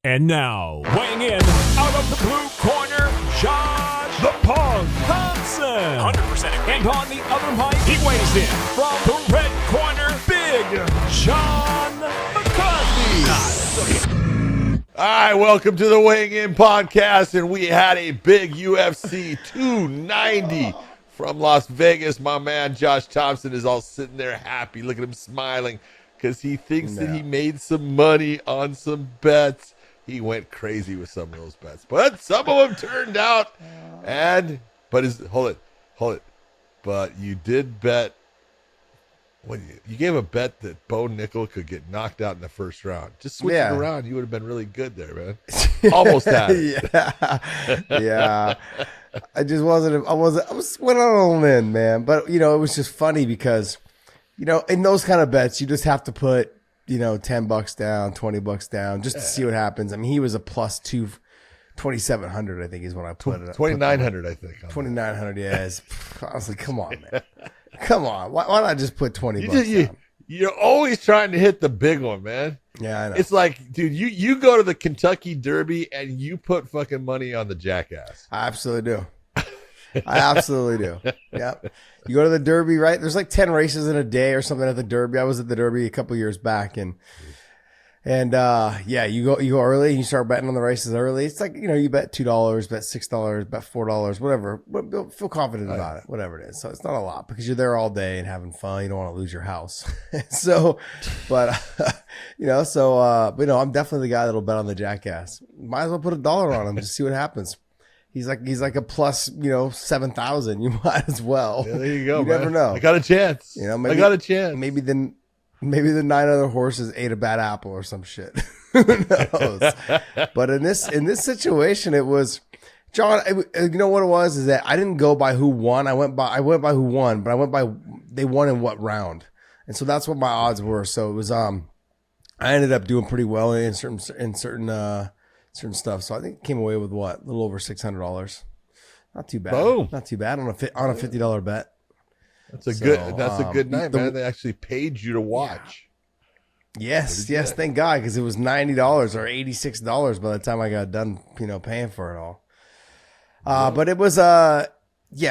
And now, weighing in out of the blue corner, Josh the Punk Thompson. 100%. And on the other mic, he weighs in from the red corner, Big John McCarthy. All right, welcome to the Weighing In podcast, and we had a big UFC 290 from Las Vegas. My man Josh Thompson is all sitting there happy. Look at him smiling because he thinks that he made some money on some bets. He went crazy with some of those bets, but some of them turned out. Hold it. But you did bet. You gave a bet that Bo Nickel could get knocked out in the first round. Just switch it around. You would have been really good there, man. Almost had it. Yeah. I went all in, man. But, it was just funny because, in those kind of bets, you just have to put, $10 down, $20 down, just to see what happens. I mean, he was a plus 2,700, I think is when I put it. 2,900, I think. 2,900, yeah. I was like, come on, man. Come on. Why not just put $20 down? You're always trying to hit the big one, man. Yeah, I know. It's like, dude, you go to the Kentucky Derby and you put fucking money on the jackass. I absolutely do. Yep. You go to the Derby, right? There's like 10 races in a day or something at the Derby. I was at the Derby a couple years back, and you go early. You start betting on the races early. It's like, you bet $2, bet $6, bet $4, whatever. But feel confident about it, whatever it is. So it's not a lot because you're there all day and having fun. You don't want to lose your house. I'm definitely the guy that'll bet on the jackass. Might as well put $1 on him to see what happens. He's like a plus, 7,000. You might as well. Yeah, there you go. You never know. I got a chance. Maybe, I got a chance. Maybe the 9 other horses ate a bad apple or some shit. Who knows? But in this situation, it was John. You know what it was is that I didn't go by who won. I went by who won, but I went by they won in what round, and so that's what my odds were. So it was I ended up doing pretty well in certain stuff. So I think I came away with a little over $600. Not too bad. Boom. Not too bad on a $50 bet. That's a good night, man. They actually paid you to watch. Yes. Thank God, because it was $90 or $86 by the time I got done, paying for it all. But it was we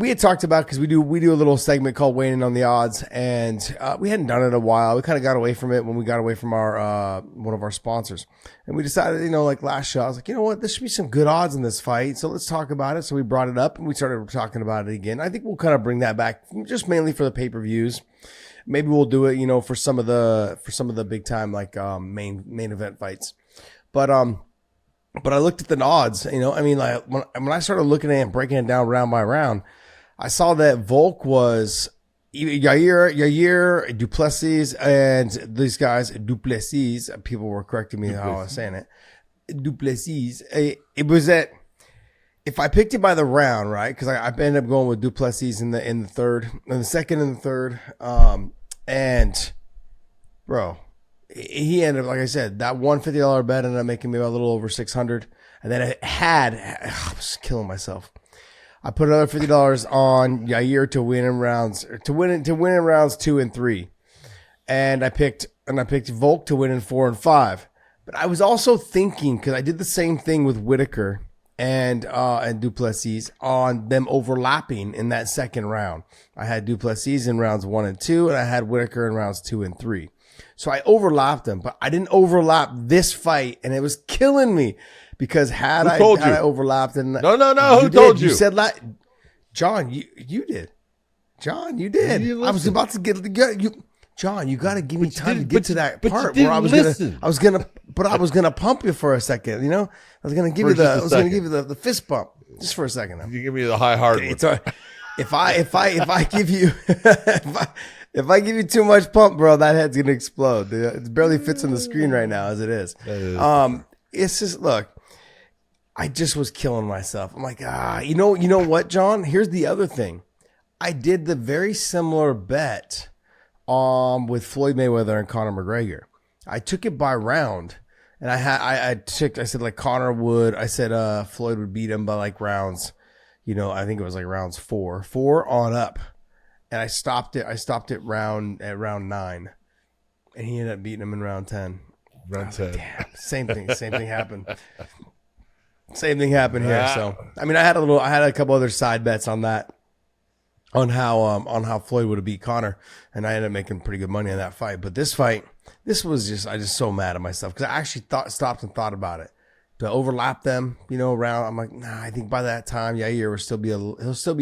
had talked about, because we do a little segment called Weighing In on the Odds, and we hadn't done it in a while. We kind of got away from it when we got away from our one of our sponsors, and we decided, like last show, I was like, you know what, there should be some good odds in this fight, so let's talk about it. So we brought it up and we started talking about it again. I think we'll kind of bring that back, just mainly for the pay-per-views. Maybe we'll do it, for some of the big time main event fights, but I looked at the odds, when I started looking at it and breaking it down round by round, I saw that Volk was Yair, Duplessis, and these guys, Duplessis, people were correcting me how I was saying it. Duplessis. It was that if I picked it by the round, right? Because I ended up going with Duplessis in the second and the third. And bro, he ended up, like I said, that $150 bet ended up making me a little over $600. And then I was killing myself. I put another $50 on Yair to win in rounds 2 and 3. And I picked Volk to win in 4 and 5. But I was also thinking, because I did the same thing with Whitaker and Duplessis on them overlapping in that second round. I had Duplessis in rounds 1 and 2, and I had Whitaker in rounds 2 and 3. So I overlapped them, but I didn't overlap this fight, and it was killing me because had I overlapped, and no, who told you? You said John, you did. John, you did. I was about to get you. John, you got to give me time to get to that part where I was gonna pump you for a second. I was gonna give you the fist bump just for a second. You give me the high heart. Okay, so if I give you if I give you too much pump, bro, that head's gonna explode. It barely fits on the screen right now as it is. It's just, look, I just was killing myself. I'm like, you know what, John? Here's the other thing. I did the very similar bet with Floyd Mayweather and Conor McGregor. I took it by round, and I said like Conor would. I said Floyd would beat him by like rounds. I think it was like rounds 4 on up. And I stopped it. At round 9, and he ended up beating him in round 10. Round 10. Damn, same thing happened. Same thing happened here. So I mean, I had a couple other side bets on that, on how Floyd would have beat Conor, and I ended up making pretty good money on that fight. But this fight, I just so mad at myself because I actually stopped and thought about it to overlap them, around. I'm like, nah, I think by that time, Yair will still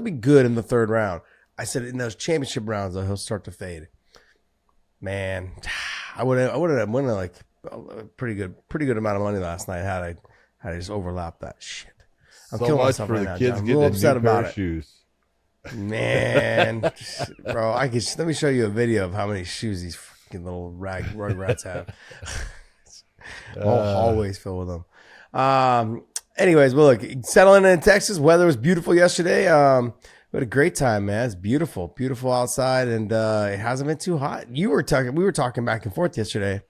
be good in the third round. I said in those championship rounds, though, he'll start to fade. Man, I would have won like a pretty good amount of money last night had I just overlapped that shit. I'm so killing much myself for right the now, kids John. I'm a getting little a upset new pair about of it. shoes. Man, bro, let me show you a video of how many shoes these fucking little rugrats have. Whole hallways filled with them. Anyways, well, look, settling in Texas. Weather was beautiful yesterday. We had a great time, man. It's beautiful outside, and it hasn't been too hot. We were talking back and forth yesterday,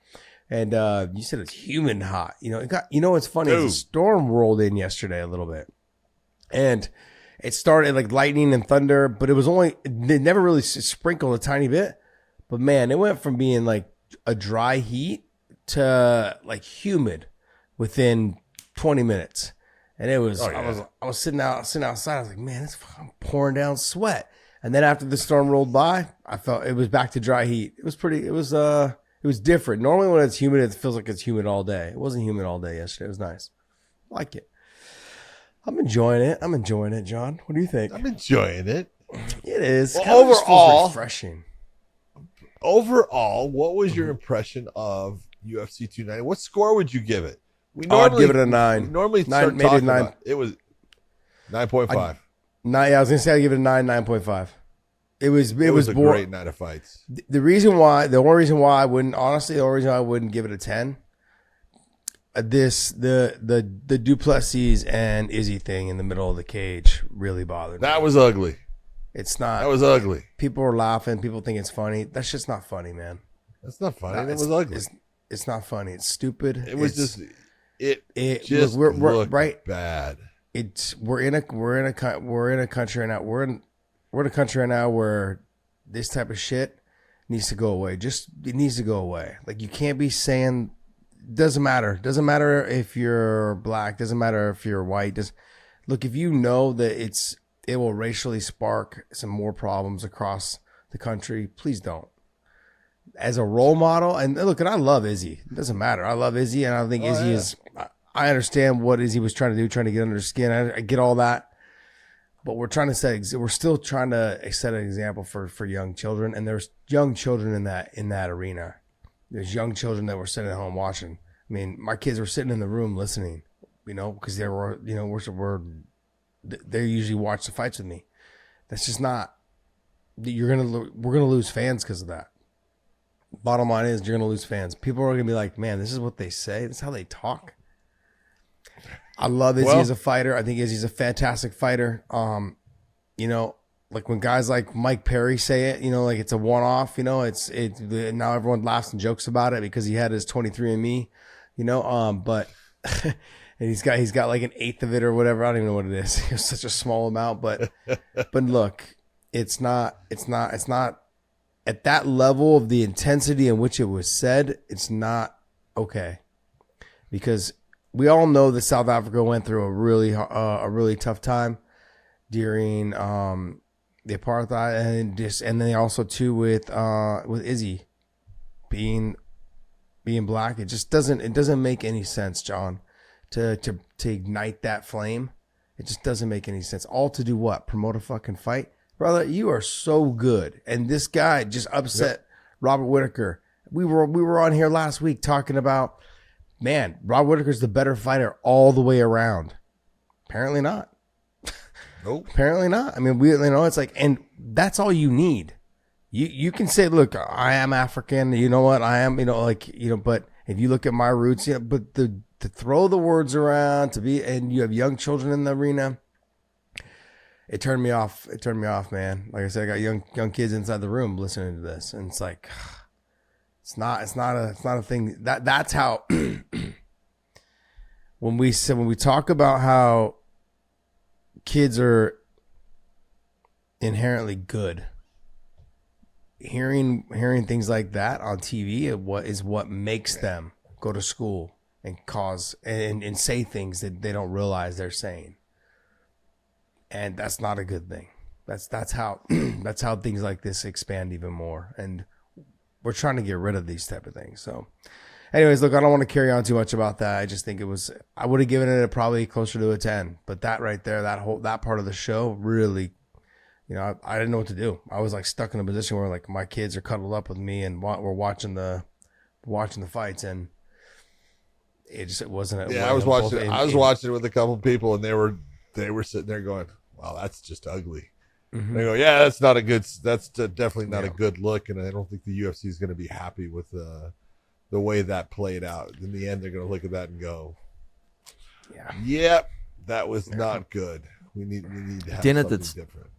and you said it's humid and hot. What's funny is a storm rolled in yesterday a little bit, and it started like lightning and thunder, but it never really sprinkled a tiny bit. But man, it went from being like a dry heat to like humid within 20 minutes. And it was, I was sitting outside. I was like, man, I'm pouring down sweat. And then after the storm rolled by, I felt it was back to dry heat. It was different. Normally when it's humid, it feels like it's humid all day. It wasn't humid all day yesterday. It was nice. I like it. I'm enjoying it, John. What do you think? I'm enjoying it. It is. Well, overall, refreshing. Overall, what was your impression of UFC 290? What score would you give it? I'd give it a 9. We normally start talking about it was 9.5. I was gonna say I'd give it a 9.5. It was a great night of fights. The only reason why I wouldn't give it a 10. The Duplessis and Izzy thing in the middle of the cage really bothered me. That was ugly. It's not. That was ugly. People are laughing. People think it's funny. That's just not funny, man. That's not funny. It was ugly. It's not funny. It's stupid. It was just. It just we're looked right bad. We're in a country right now. We're in a country right now where this type of shit needs to go away. It needs to go away. Like you can't be saying. Doesn't matter. Doesn't matter if you're black. Doesn't matter if you're white. Look, if you know that it will racially spark some more problems across the country, please don't. As a role model, and look, and I love Izzy. It doesn't matter. I love Izzy, and I think Izzy is. I understand what Izzy was trying to do, trying to get under his skin. I get all that, but we're still trying to set an example for young children, and there's young children in that arena. There's young children that were sitting at home watching. I mean, my kids were sitting in the room listening, because they were, they usually watch the fights with me. That's just not. We're gonna lose fans because of that. Bottom line is, you're gonna lose fans. People are gonna be like, man, this is what they say. This is how they talk. I love Izzy as a fighter. I think Izzy's a fantastic fighter. Like when guys like Mike Perry say it, like it's a one-off, it's now everyone laughs and jokes about it because he had his 23andMe, but and he's got like an eighth of it or whatever. I don't even know what it is. It's such a small amount, but look, it's not at that level of the intensity in which it was said. It's not okay, because we all know that South Africa went through a really tough time during the apartheid, and then also too with Izzy being black. It just doesn't make any sense, John, to ignite that flame. It just doesn't make any sense. All to do what? Promote a fucking fight, brother. You are so good, and this guy just upset Robert Whittaker. We were on here last week talking about, man, Robert Whittaker's the better fighter all the way around. Apparently not. Nope. Apparently not. I mean, it's like, and that's all you need. You can say, look, I am African. You know what? I am, but if you look at my roots, but to throw the words around, and you have young children in the arena, it turned me off. It turned me off, man. Like I said, I got young kids inside the room listening to this, and it's like, it's not a thing. That's how, when we talk about how kids are inherently good, hearing things like that on TV is what makes them go to school and cause and say things that they don't realize they're saying. And that's not a good thing. That's how that's how things like this expand even more. And we're trying to get rid of these type of things. So anyways, look, I don't want to carry on too much about that. I just think I would have given it probably closer to a 10. But that right there, that part of the show really, I didn't know what to do. I was like stuck in a position where like my kids are cuddled up with me and we're watching the fights, and it wasn't. I was watching. I was watching it with a couple of people, and they were sitting there going, "Wow, that's just ugly." Mm-hmm. They go, "Yeah, that's definitely not a good look," and I don't think the UFC is going to be happy with the way that played out. In the end, they're going to look at that and go, "Yep, that was not good. We need to have something different."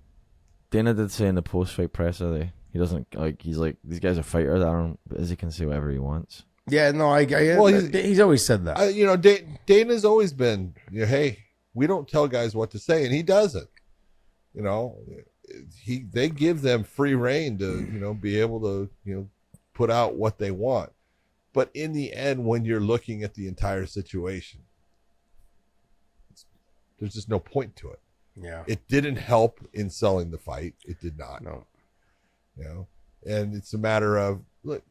Dana did say in the post-fight presser, he doesn't he's like, these guys are fighters. Izzy can say whatever he wants. Yeah, no, he's always said that. Dana's always been, hey, we don't tell guys what to say, and he doesn't. They give them free reign to, be able to, put out what they want. But in the end, when you're looking at the entire situation, there's just no point to it. Yeah. It didn't help in selling the fight. It did not. No. And it's a matter of, look,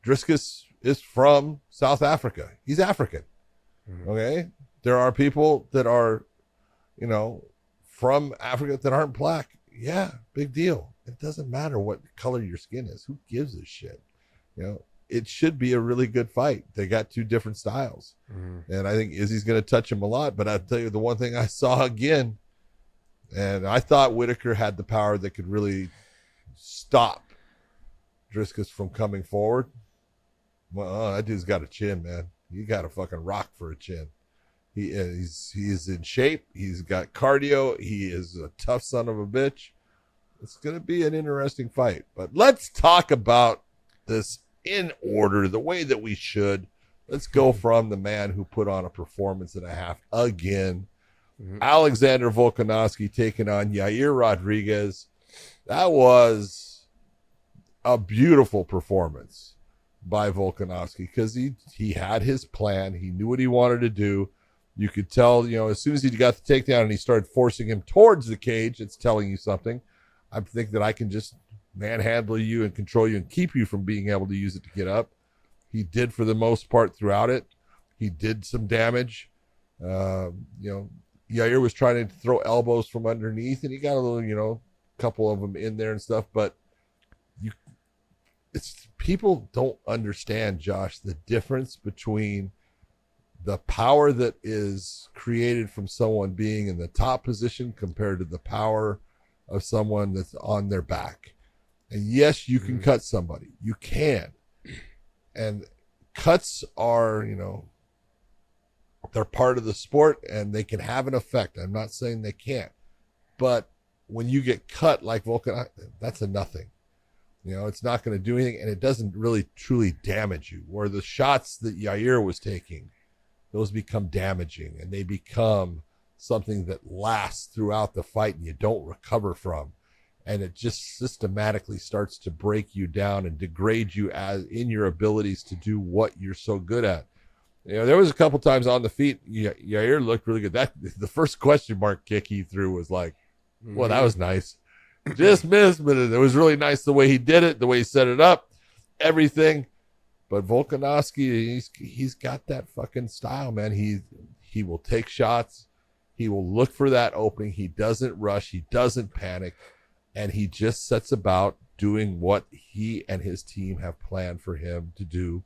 Driscus is from South Africa. He's African. Mm-hmm. Okay? There are people that are, from Africa that aren't black. Yeah, big deal. It doesn't matter what color your skin is. Who gives a shit? It should be a really good fight. They got two different styles. Mm-hmm. And I think Izzy's going to touch him a lot. But I'll tell you the one thing I saw again, and I thought Whitaker had the power that could really stop Driscus from coming forward. Well, that dude's got a chin, man. You got a fucking rock for a chin. He is in shape. He's got cardio. He is a tough son of a bitch. It's going to be an interesting fight. But let's talk about this in order, the way that we should. Let's go from the man who put on a performance and a half again. Mm-hmm. Alexander Volkanovski taking on Yair Rodriguez. That was a beautiful performance by Volkanovski because he had his plan. He knew what he wanted to do. You could tell, as soon as he got the takedown and he started forcing him towards the cage, it's telling you something. I think that I can just manhandle you and control you and keep you from being able to use it to get up. He did for the most part throughout it. He did some damage. Yair was trying to throw elbows from underneath, and he got a little, couple of them in there and stuff. But people don't understand, Josh, the difference between the power that is created from someone being in the top position compared to the power of someone that's on their back. And yes, you can cut somebody. You can. And cuts are, they're part of the sport and they can have an effect. I'm not saying they can't. But when you get cut like Volkan, that's a nothing. It's not going to do anything, and it doesn't really truly damage you. Where the shots that Yair was taking, those become damaging, and they become something that lasts throughout the fight and you don't recover from. And it just systematically starts to break you down and degrade you as in your abilities to do what you're so good at. There was a couple times on the feet, Yair looked really good. The first question mark kick he threw was like, well, that was nice. Just missed, but it was really nice the way he did it, the way he set it up, everything. But Volkanovski, he's got that fucking style, man. He will take shots. He will look for that opening. He doesn't rush. He doesn't panic. And he just sets about doing what he and his team have planned for him to do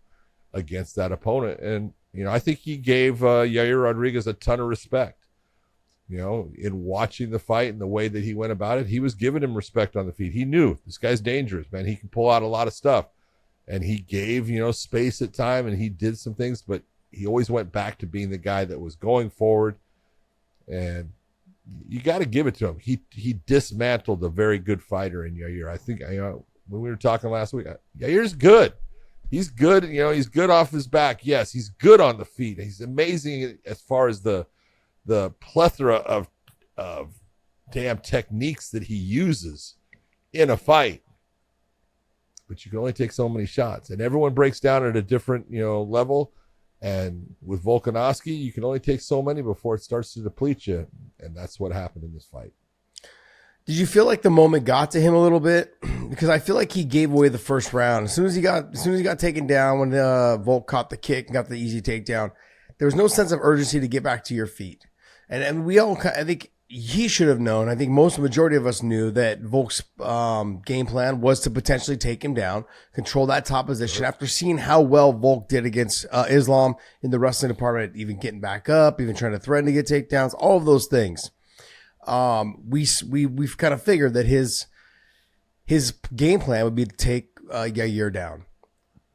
against that opponent. And, I think he gave Yair Rodriguez a ton of respect. In watching the fight and the way that he went about it, he was giving him respect on the feet. He knew this guy's dangerous, man. He can pull out a lot of stuff. And he gave, space at time, and he did some things, but he always went back to being the guy that was going forward. And you got to give it to him. He dismantled a very good fighter in Yair. I think when we were talking last week, Yair's good. He's good. He's good off his back. Yes, he's good on the feet. He's amazing as far as the plethora of damn techniques that he uses in a fight. but you can only take so many shots, and everyone breaks down at a different, level. And with Volkanovski, you can only take so many before it starts to deplete you, and that's what happened in this fight. Did you feel like the moment got to him a little bit? Because I feel like he gave away the first round. As soon as he got taken down, when Volk caught the kick and got the easy takedown, there was no sense of urgency to get back to your feet. And we all, I think he should have known. I think majority of us knew that Volk's game plan was to potentially take him down, control that top position. After seeing how well Volk did against Islam in the wrestling department, even getting back up, even trying to threaten to get takedowns, all of those things. We've kind of figured that his game plan would be to take Yair down.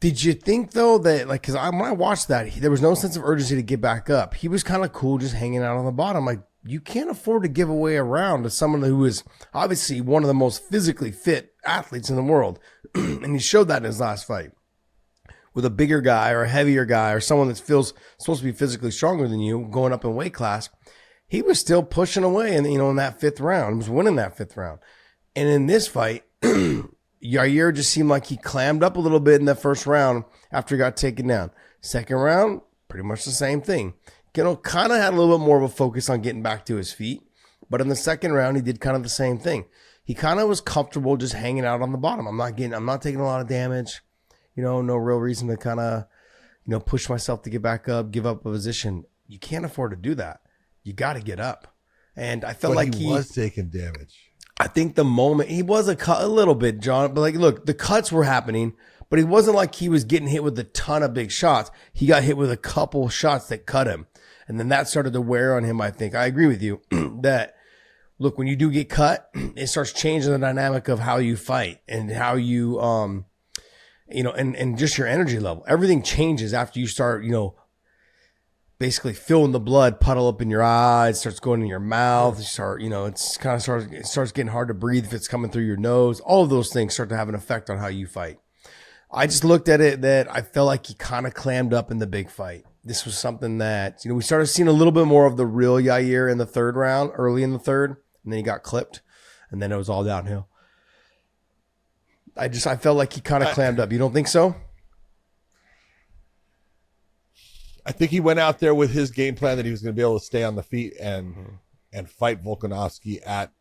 Did you think though that because when I watched that, there was no sense of urgency to get back up. He was kind of cool, just hanging out on the bottom. Like, you can't afford to give away a round to someone who is obviously one of the most physically fit athletes in the world, and he showed that in his last fight with a bigger guy or a heavier guy or someone that feels supposed to be physically stronger than you, going up in weight class. He was still pushing away, and in that fifth round, he was winning that fifth round. And in this fight, Yair just seemed like he clammed up a little bit in the first round after he got taken down. Second round, pretty much the same thing. Kind of had a little bit more of a focus on getting back to his feet, but in the second round, he did kind of the same thing. He kind of was comfortable just hanging out on the bottom. I'm not taking a lot of damage. No real reason to kind of, push myself to get back up, give up a position. You can't afford to do that. You got to get up. And I felt like he was taking damage. I think the moment he was a little bit, John, but look, the cuts were happening, but it wasn't like he was getting hit with a ton of big shots. He got hit with a couple shots that cut him. And then that started to wear on him, I think. I agree with you that, look, when you do get cut, it starts changing the dynamic of how you fight and how you, and just your energy level. Everything changes after you start, basically feeling the blood puddle up in your eyes, starts going in your mouth. You start, it starts getting hard to breathe if it's coming through your nose. All of those things start to have an effect on how you fight. I just looked at it that I felt like he kind of clammed up in the big fight. This was something that, we started seeing a little bit more of the real Yair in the third round, early in the third, and then he got clipped, and then it was all downhill. I felt like he kind of clammed up. You don't think so? I think he went out there with his game plan that he was going to be able to stay on the feet and fight Volkanovski at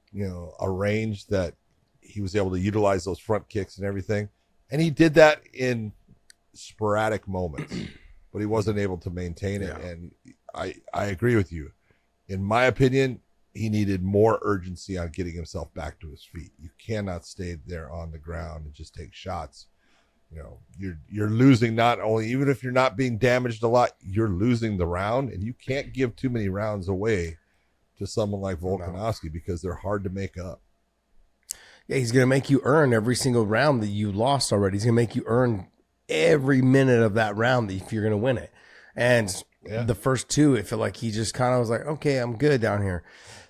a range that he was able to utilize those front kicks and everything, and he did that in sporadic moments, but he wasn't able to maintain it. Yeah. And I agree with you. In my opinion, he needed more urgency on getting himself back to his feet. You cannot stay there on the ground and just take shots. You're losing, not only, even if you're not being damaged a lot, you're losing the round, and you can't give too many rounds away to someone like Volkanovski because they're hard to make up. Yeah, he's going to make you earn every single round that you lost already. He's going to make you earn every minute of that round if you're going to win it. And the first two, it felt like he just kind of was like, okay, I'm good down here.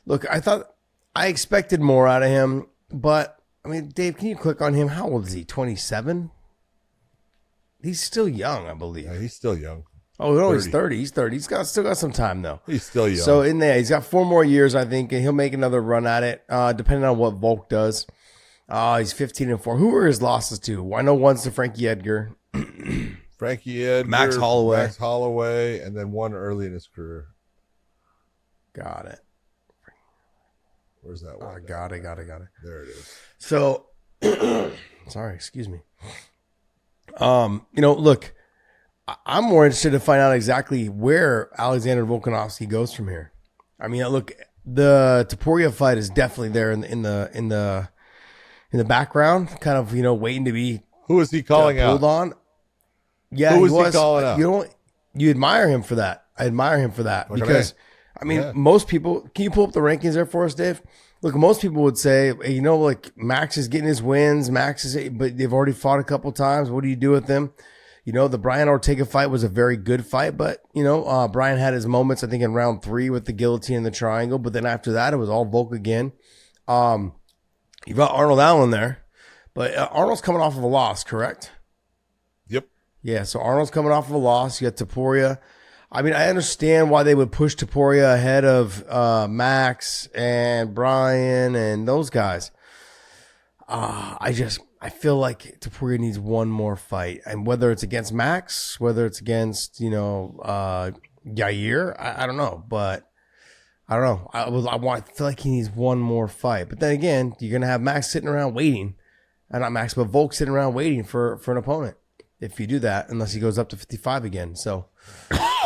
Look, I expected more out of him, but Dave, can you click on him? How old is he? 27? He's still young, I believe. Yeah, he's still young. Oh, no, he's 30. He's 30. He's still got some time, though. He's still young. So in there, he's got 4 more years, I think, and he'll make another run at it, depending on what Volk does. He's 15-4. Who are his losses to? I know one's to Frankie Edgar. Frankie Edgar. Max Holloway, and then one early in his career. Got it. Where's that one? Got it. There it is. So, sorry, excuse me. Look, I'm more interested to find out exactly where Alexander Volkanovski goes from here. Look, the Topuria fight is definitely there in the background, kind of waiting to be. Who is he calling out? Hold on. Yeah, who was he calling out? You admire him for that. I admire him for that because most people. Can you pull up the rankings there for us, Dave? Look, most people would say, Max is getting his wins. But they've already fought a couple times. What do you do with them? The Brian Ortega fight was a very good fight, but Brian had his moments, I think, in round 3 with the guillotine and the triangle. But then after that, it was all Volk again. You've got Arnold Allen there, but Arnold's coming off of a loss, correct? Yep. Yeah, so Arnold's coming off of a loss. You got Topuria. I understand why they would push Topuria ahead of Max and Brian and those guys. I feel like Topuria needs one more fight, and whether it's against Max, whether it's against Yair, I don't know, but I don't know. I feel like he needs one more fight, but then again, you're gonna have Max sitting around waiting, and not Max, but Volk sitting around waiting for an opponent. If you do that, unless he goes up to 55 again, so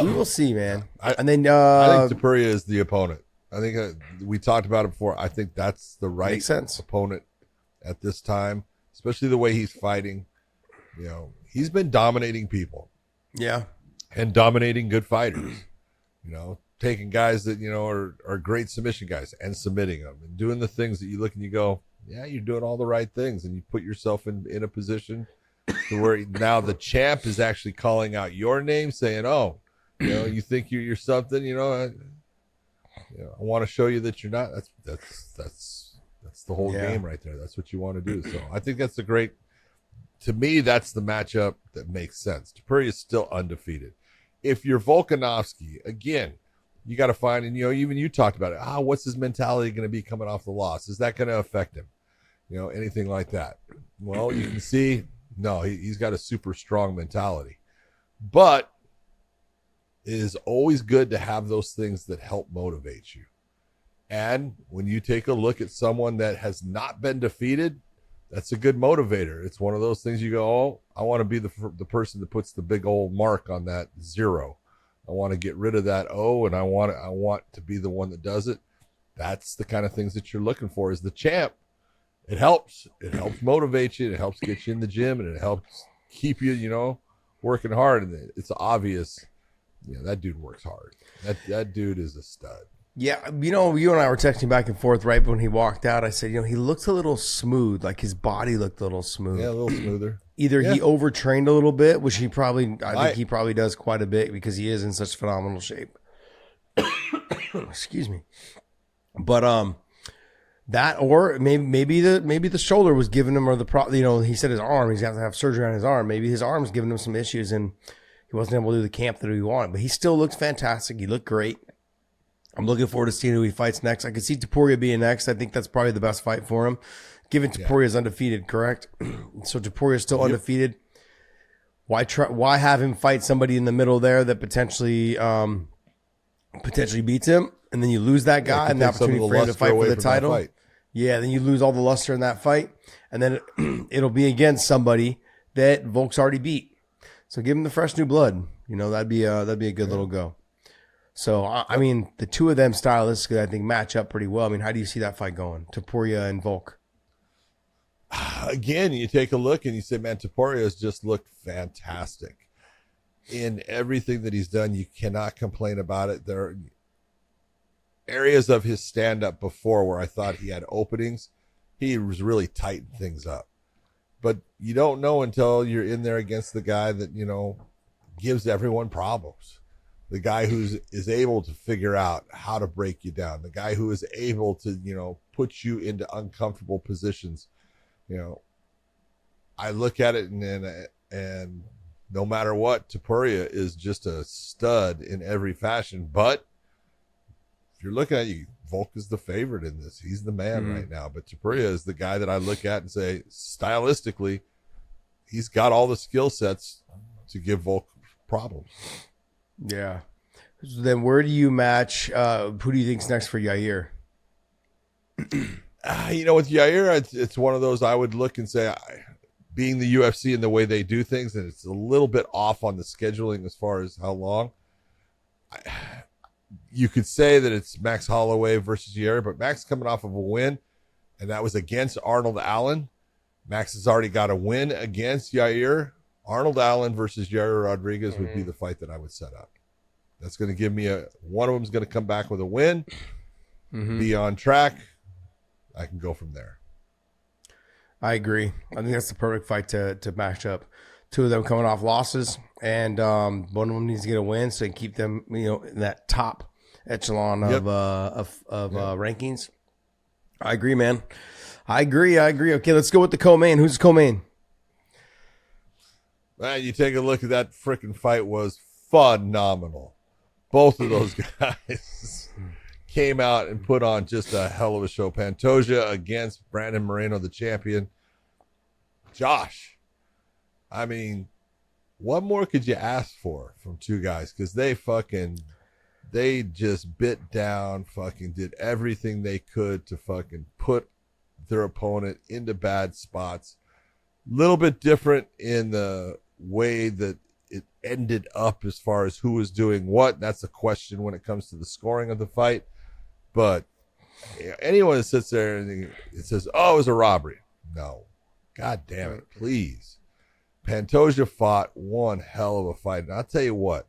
we will see, man. I and then I think Topuria is the opponent. I think we talked about it before. I think that's the right Makes sense. opponent at this time, especially the way he's fighting. He's been dominating people. Yeah. And dominating good fighters. Taking guys that, are great submission guys and submitting them and doing the things that you look and you go, yeah, you're doing all the right things. And you put yourself in a position to where now the champ is actually calling out your name saying, oh, you think you're something, I want to show you that you're not. That's the whole game right there. That's what you want to do. So I think that's to me, that's the matchup that makes sense. Topuria is still undefeated. If you're Volkanovski, again, you got to find, and even you talked about it. What's his mentality going to be coming off the loss? Is that going to affect him? Anything like that? Well, you can see, no, he's got a super strong mentality, but it is always good to have those things that help motivate you. And when you take a look at someone that has not been defeated, that's a good motivator. It's one of those things you go, oh, I want to be the person that puts the big old mark on that 0. I want to get rid of that O, and I want to be the one that does it. That's the kind of things that you're looking for as the champ. It helps. It helps motivate you. It helps get you in the gym, and it helps keep you, working hard. And it's obvious, that dude works hard. That dude is a stud. Yeah, you and I were texting back and forth right when he walked out. I said, he looks a little smooth, like his body looked a little smooth. Yeah, a little smoother. Either he overtrained a little bit, which I think he probably does quite a bit because he is in such phenomenal shape. Excuse me. But that, or maybe the shoulder was giving him, or he said his arm. He's got to have surgery on his arm. Maybe his arm's giving him some issues, and he wasn't able to do the camp that he wanted. But he still looks fantastic. He looked great. I'm looking forward to seeing who he fights next. I could see Topuria being next. I think that's probably the best fight for him. Given Topuria is undefeated, correct? So Topuria is still undefeated. Why have him fight somebody in the middle there that potentially beats him, and then you lose that guy and the opportunity for him to fight for the title? Yeah, then you lose all the luster in that fight, and then it'll be against somebody that Volk's already beat. So give him the fresh new blood. That'd be a good little go. So, I mean, the two of them stylistically, I think, match up pretty well. I mean, how do you see that fight going? Topuria and Volk. Again, you take a look and you say, man, Topuria has just looked fantastic. In everything that he's done, you cannot complain about it. There are areas of his stand-up before where I thought he had openings. He was really tightened things up. But you don't know until you're in there against the guy that, gives everyone problems. The guy who is able to figure out how to break you down. The guy who is able to, put you into uncomfortable positions. I look at it and no matter what, Topuria is just a stud in every fashion. But if you're looking at Volk is the favorite in this. He's the man right now. But Topuria is the guy that I look at and say, stylistically, he's got all the skill sets to give Volk problems. Yeah. So then where do you match? Who do you think's next for Yair? With Yair, it's one of those I would look and say, being the UFC and the way they do things, and it's a little bit off on the scheduling as far as how long. You could say that it's Max Holloway versus Yair, but Max coming off of a win, and that was against Arnold Allen. Max has already got a win against Yair. Arnold Allen versus Yair Rodriguez would be the fight that I would set up. That's going to give me one of them's going to come back with a win, be on track. I can go from there. I agree. I think that's the perfect fight to match up. Two of them coming off losses, and one of them needs to get a win so they can keep them, in that top echelon of rankings. I agree, man. I agree. Okay, let's go with the co-main. Who's the co-main? Man, you take a look at that freaking fight, was phenomenal. Both of those guys came out and put on just a hell of a show. Pantoja against Brandon Moreno, the champion. Josh, I mean, what more could you ask for from two guys? Because they just bit down, fucking did everything they could to fucking put their opponent into bad spots. Little bit different in the way that it ended up as far as who was doing what. That's a question when it comes to the scoring of the fight. But anyone that sits there and it says, oh, it was a robbery. No. God damn it, please. Pantoja fought one hell of a fight. And I'll tell you what,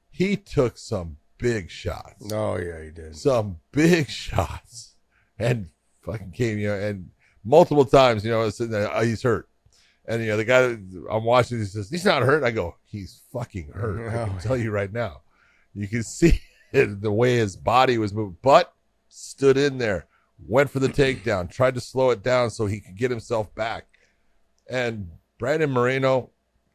he took some big shots. Oh, yeah, he did. Some big shots. And fucking came, and multiple times, I was sitting there, oh, he's hurt. And, the guy I'm watching, he says, he's not hurt. I go, he's fucking hurt. I can tell you right now. You can see it, the way his body was moving, but stood in there, went for the takedown, tried to slow it down so he could get himself back. And Brandon Moreno,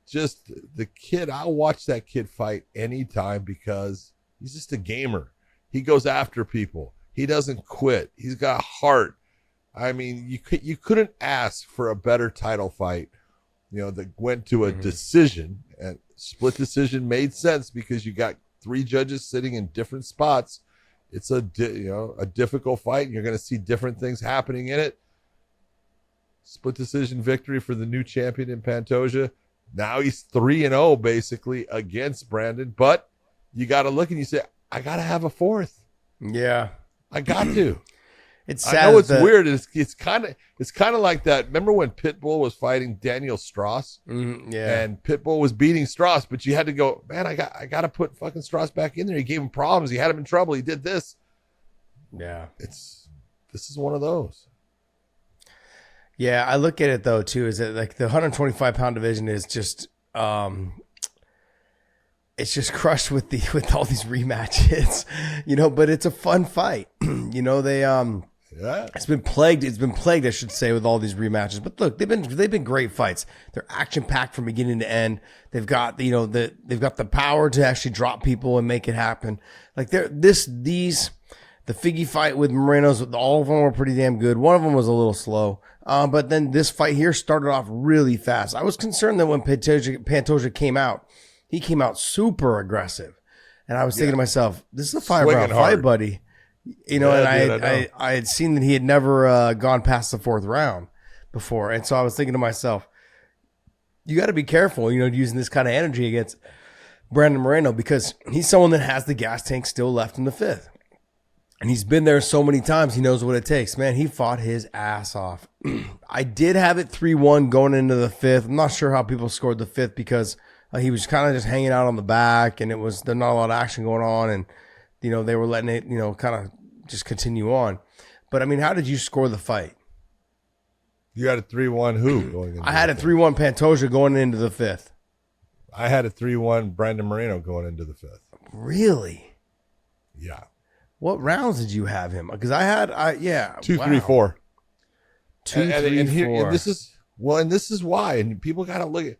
just the kid, I'll watch that kid fight anytime because he's just a gamer. He goes after people. He doesn't quit. He's got heart. I mean, you couldn't ask for a better title fight, that went to a decision, and split decision made sense because you got three judges sitting in different spots. It's a difficult fight, and you're going to see different things happening in it. Split decision victory for the new champion in Pantoja. Now he's 3-0 basically against Brandon, but you got to look and you say, I got to have a fourth. Yeah, I got to. It's sad. I know it's weird. It's kind of like that. Remember when Pitbull was fighting Daniel Strauss? Yeah. And Pitbull was beating Strauss, but you had to go, man, I got to put fucking Strauss back in there. He gave him problems. He had him in trouble. He did this. Yeah. This is one of those. Yeah, I look at it though too. Is that like the 125-pound division is just, it's just crushed with all these rematches, But it's a fun fight, Yeah. It's been plagued, I should say, with all these rematches. But look, they've been great fights. They're action packed from beginning to end. They've got they've got the power to actually drop people and make it happen. Like the Figgy fight with Moreno's, all of them were pretty damn good. One of them was a little slow. But then this fight here started off really fast. I was concerned that when Pantoja came out, he came out super aggressive. And I was thinking to myself, this is a 5-round fight, buddy. And I had seen that he had never gone past the fourth round before. And so I was thinking to myself, you got to be careful, using this kind of energy against Brandon Moreno because he's someone that has the gas tank still left in the fifth. And he's been there so many times, he knows what it takes. Man, he fought his ass off. I did have it 3-1 going into the fifth. I'm not sure how people scored the fifth because he was kind of just hanging out on the back and there's not a lot of action going on. And, they were letting it, kind of just continue on. But, I mean, how did you score the fight? You had a 3-1 who going into I had a 3-1 Pantoja going into the fifth. I had a 3-1 Brandon Moreno going into the fifth. Really? Yeah. What rounds did you have him? Because I had, 2, 3, 4. 2, and 3, 4. And this is why. And people got to look at.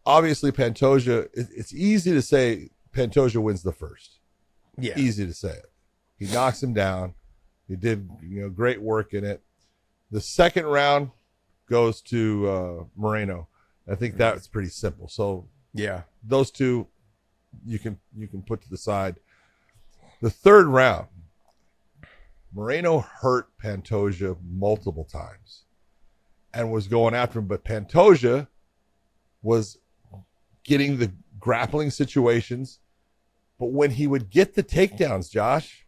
Obviously, Pantoja. It's easy to say Pantoja wins the first. Yeah, easy to say it. He knocks him down. He did great work in it. The second round goes to Moreno. I think that's pretty simple. So yeah, those two you can put to the side. The third round, Moreno hurt Pantoja multiple times and was going after him, but Pantoja was getting the grappling situations. But when he would get the takedowns, Josh,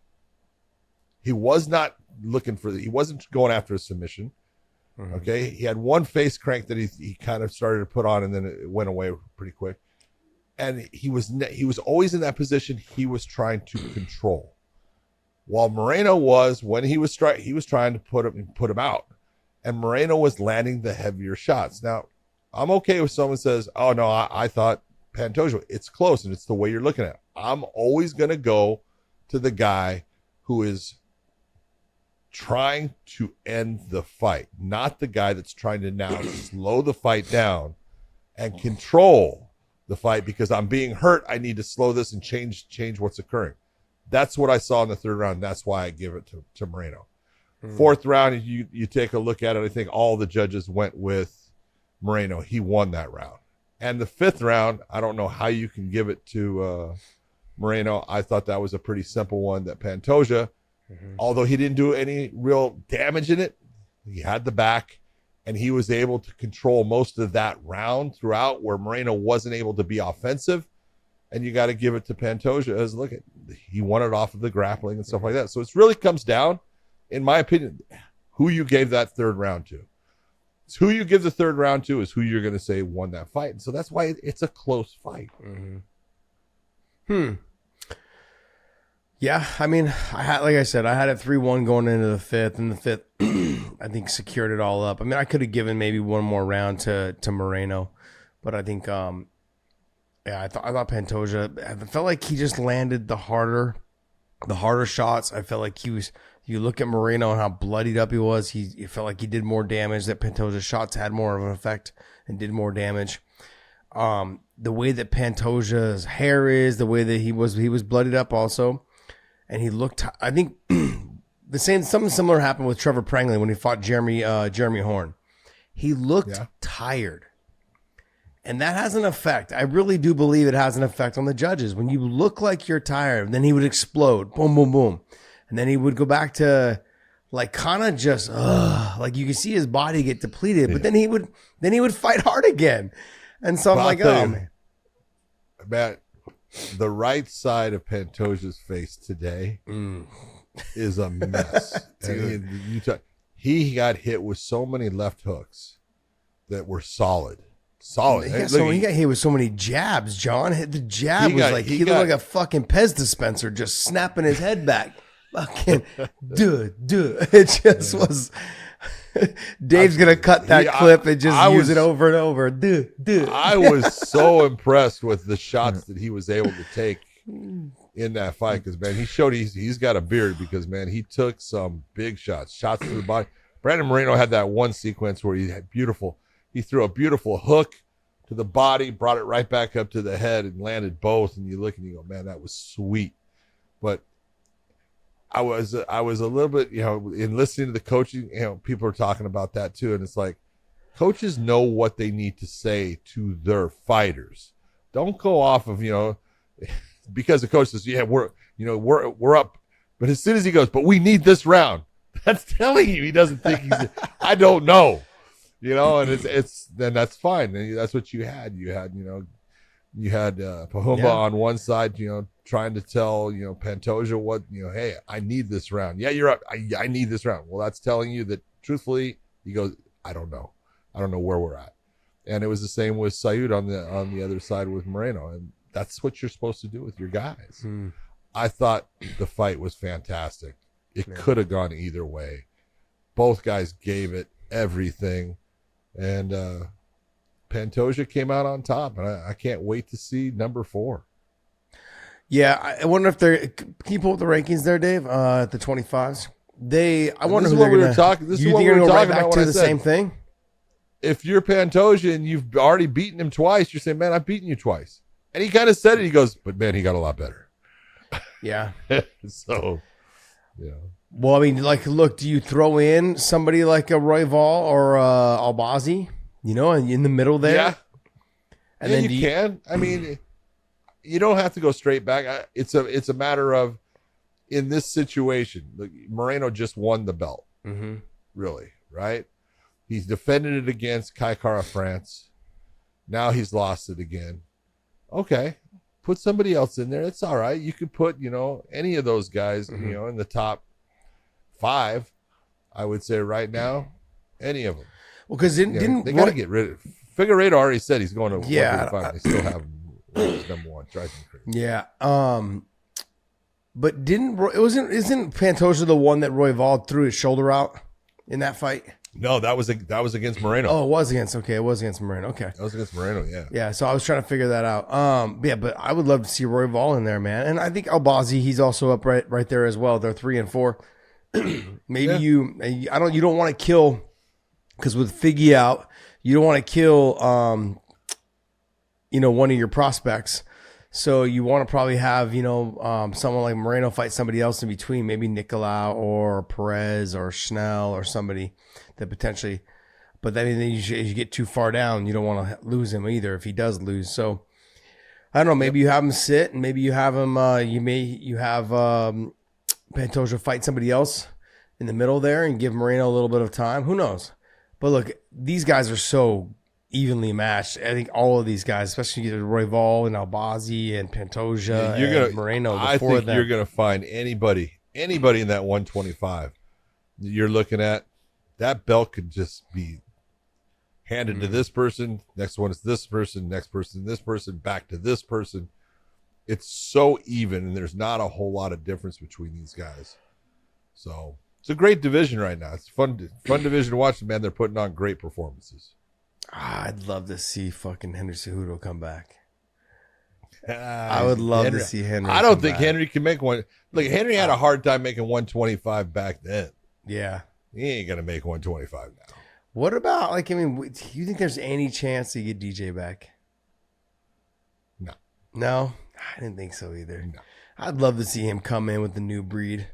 he was not looking for he wasn't going after a submission. Mm-hmm. Okay. He had one face crank that he kind of started to put on and then it went away pretty quick. And he was always in that position. He was trying to control. While Moreno was, when he was trying to put him out. And Moreno was landing the heavier shots. Now, I'm okay if someone says, oh, no, I thought Pantoja. It's close, and it's the way you're looking at it. I'm always going to go to the guy who is trying to end the fight, not the guy that's trying to now slow the fight down and control the fight because I'm being hurt. I need to slow this and change what's occurring. That's what I saw in the third round. That's why I give it to Moreno. Fourth round, you take a look at it. I think all the judges went with Moreno. He won that round. And the fifth round, I don't know how you can give it to Moreno. I thought that was a pretty simple one that Pantoja, although he didn't do any real damage in it, he had the back, and he was able to control most of that round throughout where Moreno wasn't able to be offensive. And you got to give it to Pantoja as look at he won it off of the grappling and stuff like that. So it really comes down, in my opinion, who you gave that third round to. It's who you give the third round to is who you're going to say won that fight. And so that's why it's a close fight. Yeah, I mean, like I said, I had it 3-1 going into the fifth, and the fifth, I think, secured it all up. I mean, I could have given maybe one more round to Moreno, but I think, I thought Pantoja, I felt like he just landed the harder shots. I felt like he was. You look at Moreno and how bloodied up he was. He felt like he did more damage. That Pantoja's shots had more of an effect and did more damage. The way that Pantoja's hair is, the way that he was bloodied up also. And he looked, I think something similar happened with Trevor Prangley when he fought Jeremy Horn. He looked tired. And that has an effect. I really do believe it has an effect on the judges. When you look like you're tired, then he would explode. Boom, boom, boom. And then he would go back to like kind of just, like you can see his body get depleted, but then he would fight hard again. And so I'm like, oh, man. Matt, the right side of Pantoja's face today is a mess. He got hit with so many left hooks that were solid. He got hit with so many jabs, John. The jab he looked like a fucking Pez dispenser just snapping his head back. Fucking dude. It just was. Dave's gonna cut that clip and just use it over and over. Dude. I was so impressed with the shots that he was able to take in that fight because man, he showed he's got a beard because man, he took some big shots to the body. Brandon Moreno had that one sequence where he threw a beautiful hook to the body, brought it right back up to the head and landed both. And you look and you go, man, that was sweet. But I was a little bit, in listening to the coaching, people are talking about that too. And it's like, coaches know what they need to say to their fighters. Don't go off of, because the coach says, yeah, we're up. But as soon as he goes, but we need this round, that's telling you he doesn't think I don't know, and it's then that's fine. And that's what you had. You had Pahumba on one side, trying to tell, Pantoja what, hey, I need this round. Yeah, you're up. I need this round. Well, that's telling you that truthfully, he goes, I don't know where we're at. And it was the same with Saud on the other side with Moreno. And that's what you're supposed to do with your guys. I thought the fight was fantastic. It could have gone either way. Both guys gave it everything. And Pantoja came out on top. And I can't wait to see number 4. Yeah, I wonder if can you pull up the rankings there, Dave? At the 25s, I wonder who they're we going were talking. This is what we were talking back about. To the same thing. If you're Pantoja and you've already beaten him twice, you're saying, "Man, I've beaten you twice." And he kind of said it. He goes, "But man, he got a lot better." Yeah. So, yeah. Well, I mean, look, do you throw in somebody like a Royval or Albazi, in the middle there? Yeah. And then then you can. I mean. You don't have to go straight back. It's a matter of, in this situation, Moreno just won the belt, really, right? He's defended it against Kai Kara France. Now he's lost it again. Okay, put somebody else in there. It's all right. You could put, any of those guys, in the top 5, I would say right now, any of them. Well, because they got to get rid of Figueiredo already said he's going to 135. They still have him. Number 1 drives me crazy. Yeah. But isn't Pantoja the one that Royval threw his shoulder out in that fight? No, that was against Moreno. Oh, it was against Moreno. Okay. That was against Moreno, yeah. Yeah, so I was trying to figure that out. But I would love to see Royval in there, man. And I think Albazi, he's also up right there as well. They're 3 and 4. Maybe you don't want to kill, because with Figgy out, you don't want to kill one of your prospects. So you want to probably have, someone like Moreno fight somebody else in between, maybe Nicolau or Perez or Schnell or somebody that potentially, but then you get too far down, you don't want to lose him either if he does lose. So I don't know, maybe you have him sit and maybe you have him, you have Pantoja fight somebody else in the middle there and give Moreno a little bit of time. Who knows? But look, these guys are so evenly matched. I think all of these guys, especially Royval and Albazi and Pantoja and Moreno. I think you're going to find anybody in that 125 that you're looking at. That belt could just be handed to this person. Next one is this person. Next person, this person. Back to this person. It's so even, and there's not a whole lot of difference between these guys. So it's a great division right now. It's fun division to watch. Man, they're putting on great performances. I'd love to see fucking Henry Cejudo come back. I would love to see Henry. I don't think Henry can make one. Look, Henry had a hard time making 125 back then. Yeah. He ain't going to make 125 now. What about, do you think there's any chance to get DJ back? No. No? I didn't think so either. No. I'd love to see him come in with the new breed.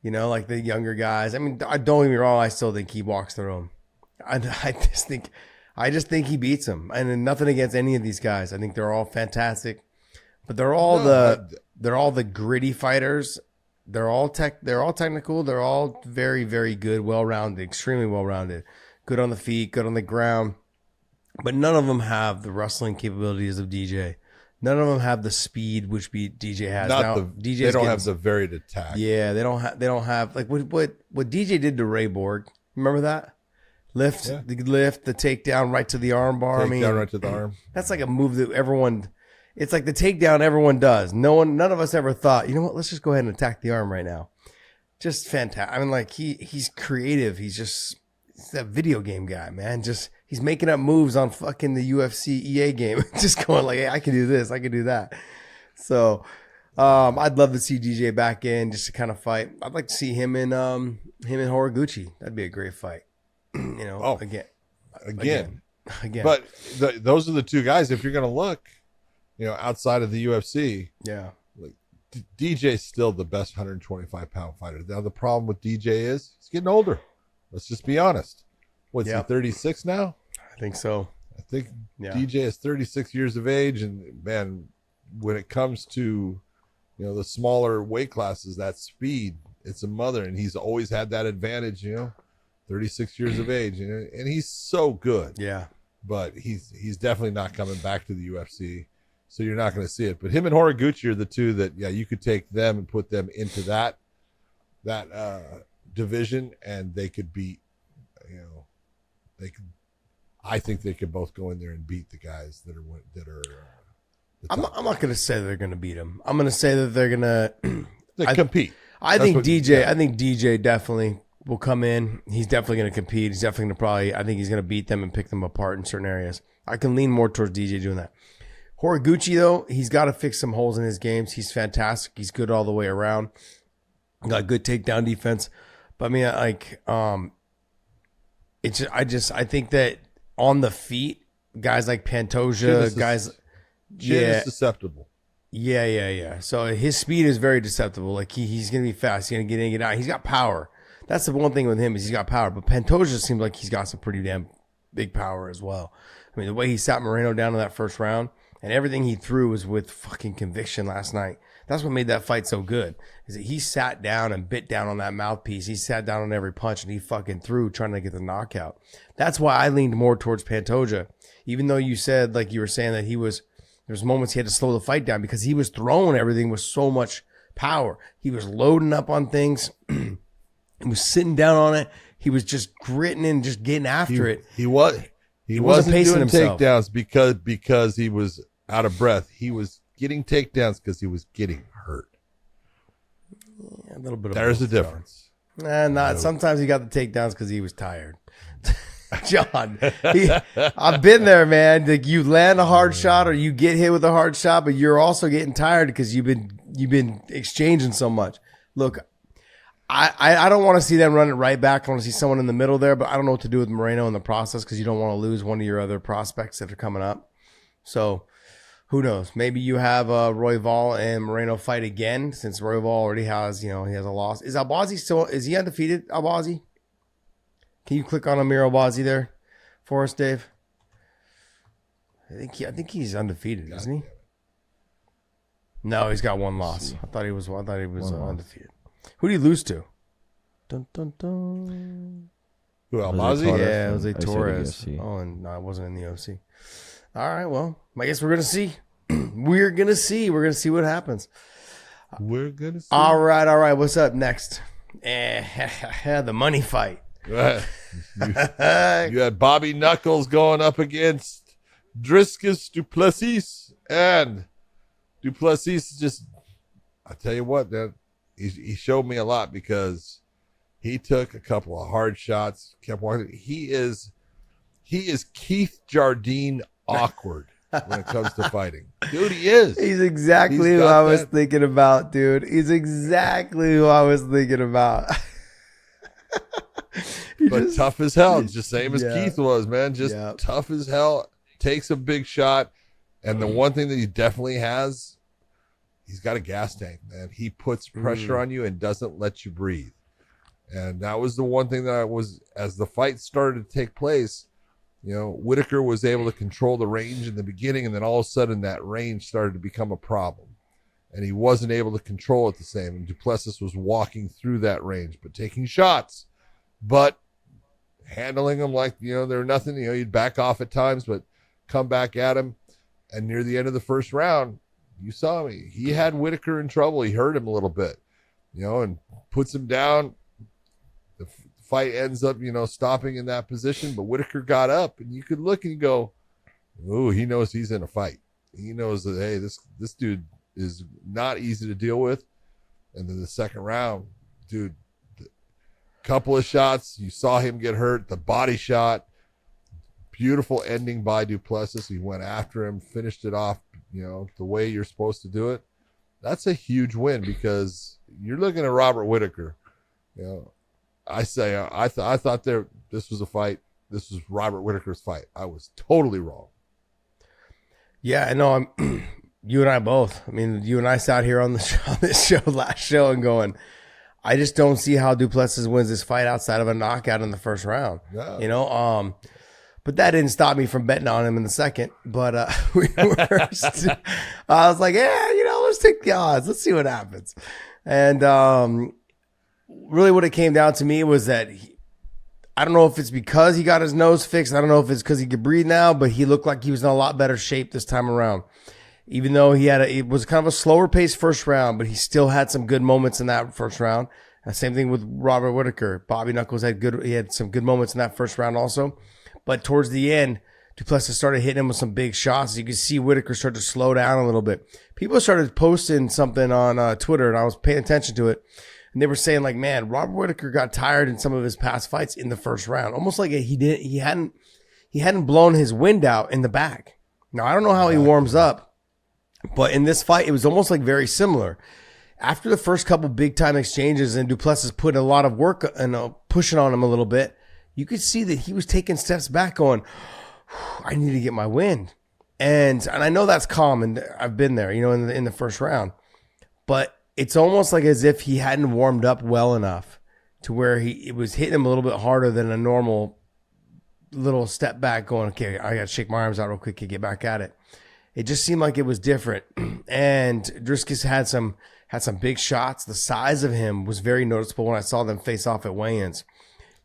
Like the younger guys. I mean, don't get me wrong. I still think he walks the room. I just think he beats them. And nothing against any of these guys. I think they're all fantastic. But they're all the gritty fighters. They're all technical. They're all very, very good, well-rounded, extremely well-rounded. Good on the feet, good on the ground. But none of them have the wrestling capabilities of DJ. None of them have the speed which DJ has. They don't have the varied attack. Yeah, they don't have like what DJ did to Ray Borg. Remember that? The takedown right to the arm bar. Takedown right to the arm. That's like a move that everyone. It's like the takedown everyone does. None of us ever thought, you know what? Let's just go ahead and attack the arm right now. Just fantastic. I mean, he's creative. He's that video game guy, man. He's making up moves on fucking the UFC EA game. Just going like, hey, I can do this, I can do that. So I'd love to see DJ back in just to kind of fight. I'd like to see him and Horiguchi. That'd be a great fight. Again. But those are the two guys. If you're going to look, outside of the UFC, yeah, DJ's still the best 125-pound fighter. Now the problem with DJ is he's getting older. Let's just be honest. What's he, 36 now? I think so. I think DJ is 36 years of age, and man, when it comes to the smaller weight classes, that speed, it's a mother, and he's always had that advantage. 36 years of age, and he's so good. Yeah, but he's definitely not coming back to the UFC, so you're not going to see it. But him and Horiguchi are the two that you could take them and put them into that division, and they could beat. I think they could both go in there and beat the guys that are. I'm not going to say they're going to beat him. I'm going to say that they're going to compete. I think DJ definitely will come in. He's definitely going to compete. He's definitely going to I think he's going to beat them and pick them apart in certain areas. I can lean more towards DJ doing that. Horiguchi, though, he's got to fix some holes in his games. He's fantastic. He's good all the way around. Got good takedown defense. But I think that on the feet, guys like Pantoja, is susceptible. Yeah. So his speed is very deceptible. Like he's going to be fast. He's going to get in, get out. He's got power. That's the one thing with him is he's got power. But Pantoja seems like he's got some pretty damn big power as well. I mean, the way he sat Moreno down in that first round and everything he threw was with fucking conviction last night. That's what made that fight so good. Is that he sat down and bit down on that mouthpiece. He sat down on every punch and he fucking threw trying to get the knockout. That's why I leaned more towards Pantoja. Even though you said, like you were saying, that there's moments he had to slow the fight down because he was throwing everything with so much power. He was loading up on things. He was sitting down on it. He was just gritting and just getting after it. He wasn't pacing doing himself. Takedowns because he was out of breath. He was getting takedowns because he was getting hurt. Yeah, a little bit. There's a difference. Sometimes he got the takedowns because he was tired. John, I've been there, man. Like you land a hard shot or you get hit with a hard shot, but you're also getting tired because you've been exchanging so much. Look, I don't want to see them run it right back. I want to see someone in the middle there, but I don't know what to do with Moreno in the process because you don't want to lose one of your other prospects that are coming up. So Who knows? Maybe you have Royval and Moreno fight again, since Royval already has, he has a loss. Is Albazi still? Is he undefeated? Albazi? Can you click on Amir Albazi there for us, Dave? I think he's undefeated, isn't he? No, he's got one loss. I thought he was undefeated. Who did he lose to? Dun dun dun. Who, Albazi? Yeah, Jose I said Torres. UFC. Oh, and no, it wasn't in the OC. All right, well, I guess we're gonna see. We're gonna see what happens. We're gonna see. All right. What's up next? The money fight. You had Bobby Knuckles going up against Dricus Du Plessis, and Du Plessis just, I tell you what, man, he showed me a lot because he took a couple of hard shots, kept walking. He is Keith Jardine awkward when it comes to fighting. Dude, he is. He's exactly who I was thinking about, dude. He's exactly who I was thinking about. But tough as hell. Just same as Yeah. Keith was, man. Just tough as hell. Takes a big shot. And the one thing that he definitely has, he's got a gas tank, man. He puts pressure on you and doesn't let you breathe. And that was the one thing that as the fight started to take place, Whitaker was able to control the range in the beginning, and then all of a sudden that range started to become a problem. And he wasn't able to control it the same. And Du Plessis was walking through that range, but taking shots, but handling them like, they're nothing. You'd back off at times, but come back at him. And near the end of the first round, you saw me. He had Whitaker in trouble. He hurt him a little bit, and puts him down. The fight ends up, stopping in that position, but Whitaker got up, and you could look and go, "Ooh, he knows he's in a fight. He knows that, hey, this dude is not easy to deal with." And then the second round, dude, couple of shots, you saw him get hurt. The body shot, beautiful ending by Du Plessis. He went after him, finished it off, the way you're supposed to do it. That's a huge win because you're looking at Robert Whitaker. I thought this was a fight. This was Robert Whitaker's fight. I was totally wrong. Yeah, I know. You and I both. I mean, you and I sat here on this last show and going, I just don't see how Du Plessis wins this fight outside of a knockout in the first round. Yeah. But that didn't stop me from betting on him in the second. But I was like, yeah, let's take the odds. Let's see what happens. And really what it came down to me was that I don't know if it's because he got his nose fixed. I don't know if it's because he could breathe now, but he looked like he was in a lot better shape this time around. Even though it was kind of a slower paced first round, but he still had some good moments in that first round. Same thing with Robert Whitaker. Bobby Knuckles had some good moments in that first round also. But towards the end, Du Plessis started hitting him with some big shots. You could see Whitaker start to slow down a little bit. People started posting something on Twitter, and I was paying attention to it. And they were saying, like, man, Robert Whitaker got tired in some of his past fights in the first round. Almost like he hadn't blown his wind out in the back. Now, I don't know how he warms up, but in this fight, it was almost like very similar. After the first couple big time exchanges and Du Plessis put a lot of work and pushing on him a little bit, you could see that he was taking steps back going, I need to get my wind. And I know that's common. I've been there, in the first round. But it's almost like as if he hadn't warmed up well enough to where it was hitting him a little bit harder than a normal little step back going, okay, I got to shake my arms out real quick to get back at it. It just seemed like it was different. And Dricus had some big shots. The size of him was very noticeable when I saw them face off at weigh-ins.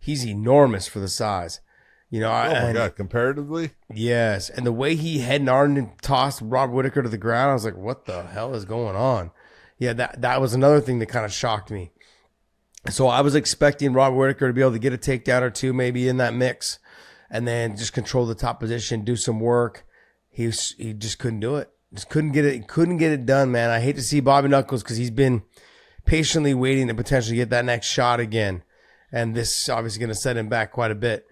He's enormous for the size. Oh my God, comparatively? Yes. And the way he head and armed and tossed Robert Whitaker to the ground, I was like, what the hell is going on? Yeah, that was another thing that kind of shocked me. So I was expecting Robert Whitaker to be able to get a takedown or two maybe in that mix and then just control the top position, do some work. He just couldn't do it. Just couldn't get it done, man. I hate to see Bobby Knuckles because he's been patiently waiting to potentially get that next shot again. And this is obviously going to set him back quite a bit.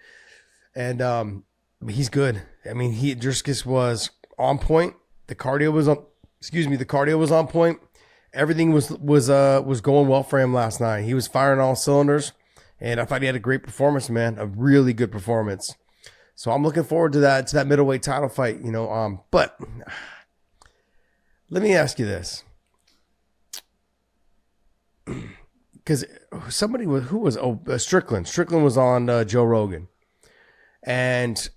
And he's good. I mean, Dricus was on point. The cardio was on point. Everything was going well for him last night. He was firing all cylinders, and I thought he had a great performance, man. A really good performance. So I'm looking forward to that middleweight title fight, But Let me ask you this. Because Strickland. Strickland was on Joe Rogan. And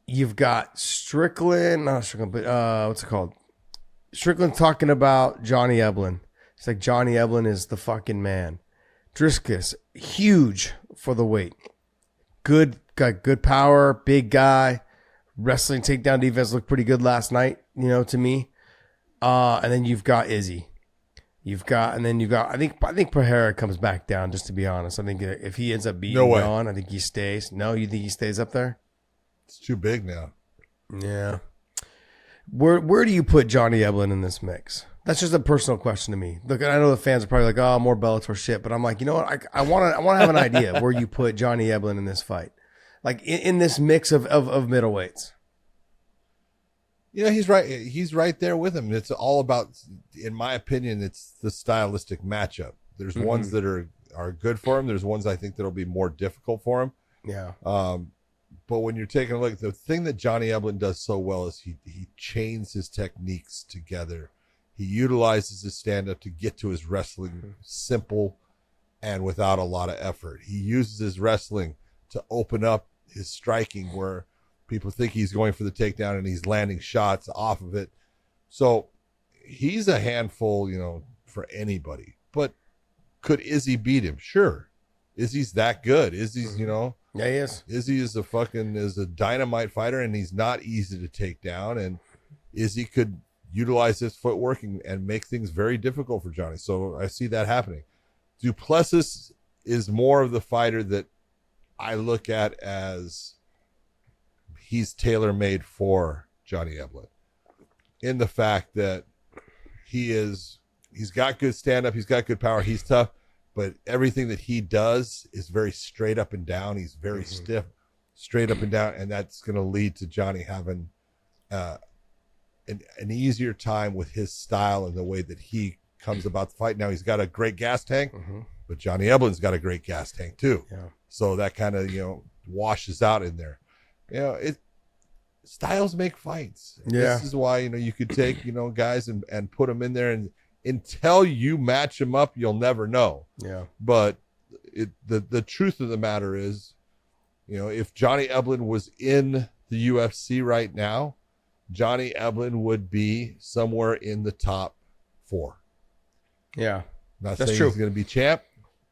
you've got Strickland, not Strickland, but what's it called? Strickland talking about Johnny Eblin. It's like Johnny Eblin is the fucking man. Driscus, huge for the weight. Got good power, big guy. Wrestling takedown defense looked pretty good last night, to me. And then you've got Izzy. I think Pereira comes back down, just to be honest. I think if he ends up beating Jon, I think he stays. No, you think he stays up there? It's too big now. Yeah. Where do you put Johnny Eblin in this mix? That's just a personal question to me. Look, I know the fans are probably like, oh, more Bellator shit. But I'm like, you know what? I want to have an idea where you put Johnny Eblin in this fight. Like in this mix of middleweights. He's right. He's right there with him. It's all about, in my opinion, it's the stylistic matchup. There's ones that are good for him. There's ones I think that'll be more difficult for him. Yeah. But when you're taking a look, the thing that Johnny Eblin does so well is he chains his techniques together. He utilizes his stand-up to get to his wrestling simple and without a lot of effort. He uses his wrestling to open up his striking where people think he's going for the takedown and he's landing shots off of it. So he's a handful, for anybody. But could Izzy beat him? Sure. Izzy's that good. Izzy's, Yeah, he is. Izzy is a dynamite fighter, and he's not easy to take down. And Izzy could utilize his footwork and make things very difficult for Johnny. So I see that happening. Duplessis is more of the fighter that I look at as he's tailor-made for Johnny Eblin, in the fact that he's got good stand-up, he's got good power, he's tough, but everything that he does is very straight up and down. He's very stiff, straight up and down, and that's going to lead to Johnny having an easier time with his style and the way that he comes about the fight. Now, he's got a great gas tank, but Johnny Eblin's got a great gas tank too. Yeah. So that kind of, washes out in there. Styles make fights. Yeah. This is why, you could take, guys and put them in there, and until you match them up, you'll never know. Yeah. But the truth of the matter is, if Johnny Eblin was in the UFC right now, Johnny Eblin would be somewhere in the top 4. Yeah. Not That's saying true. he's going to be champ,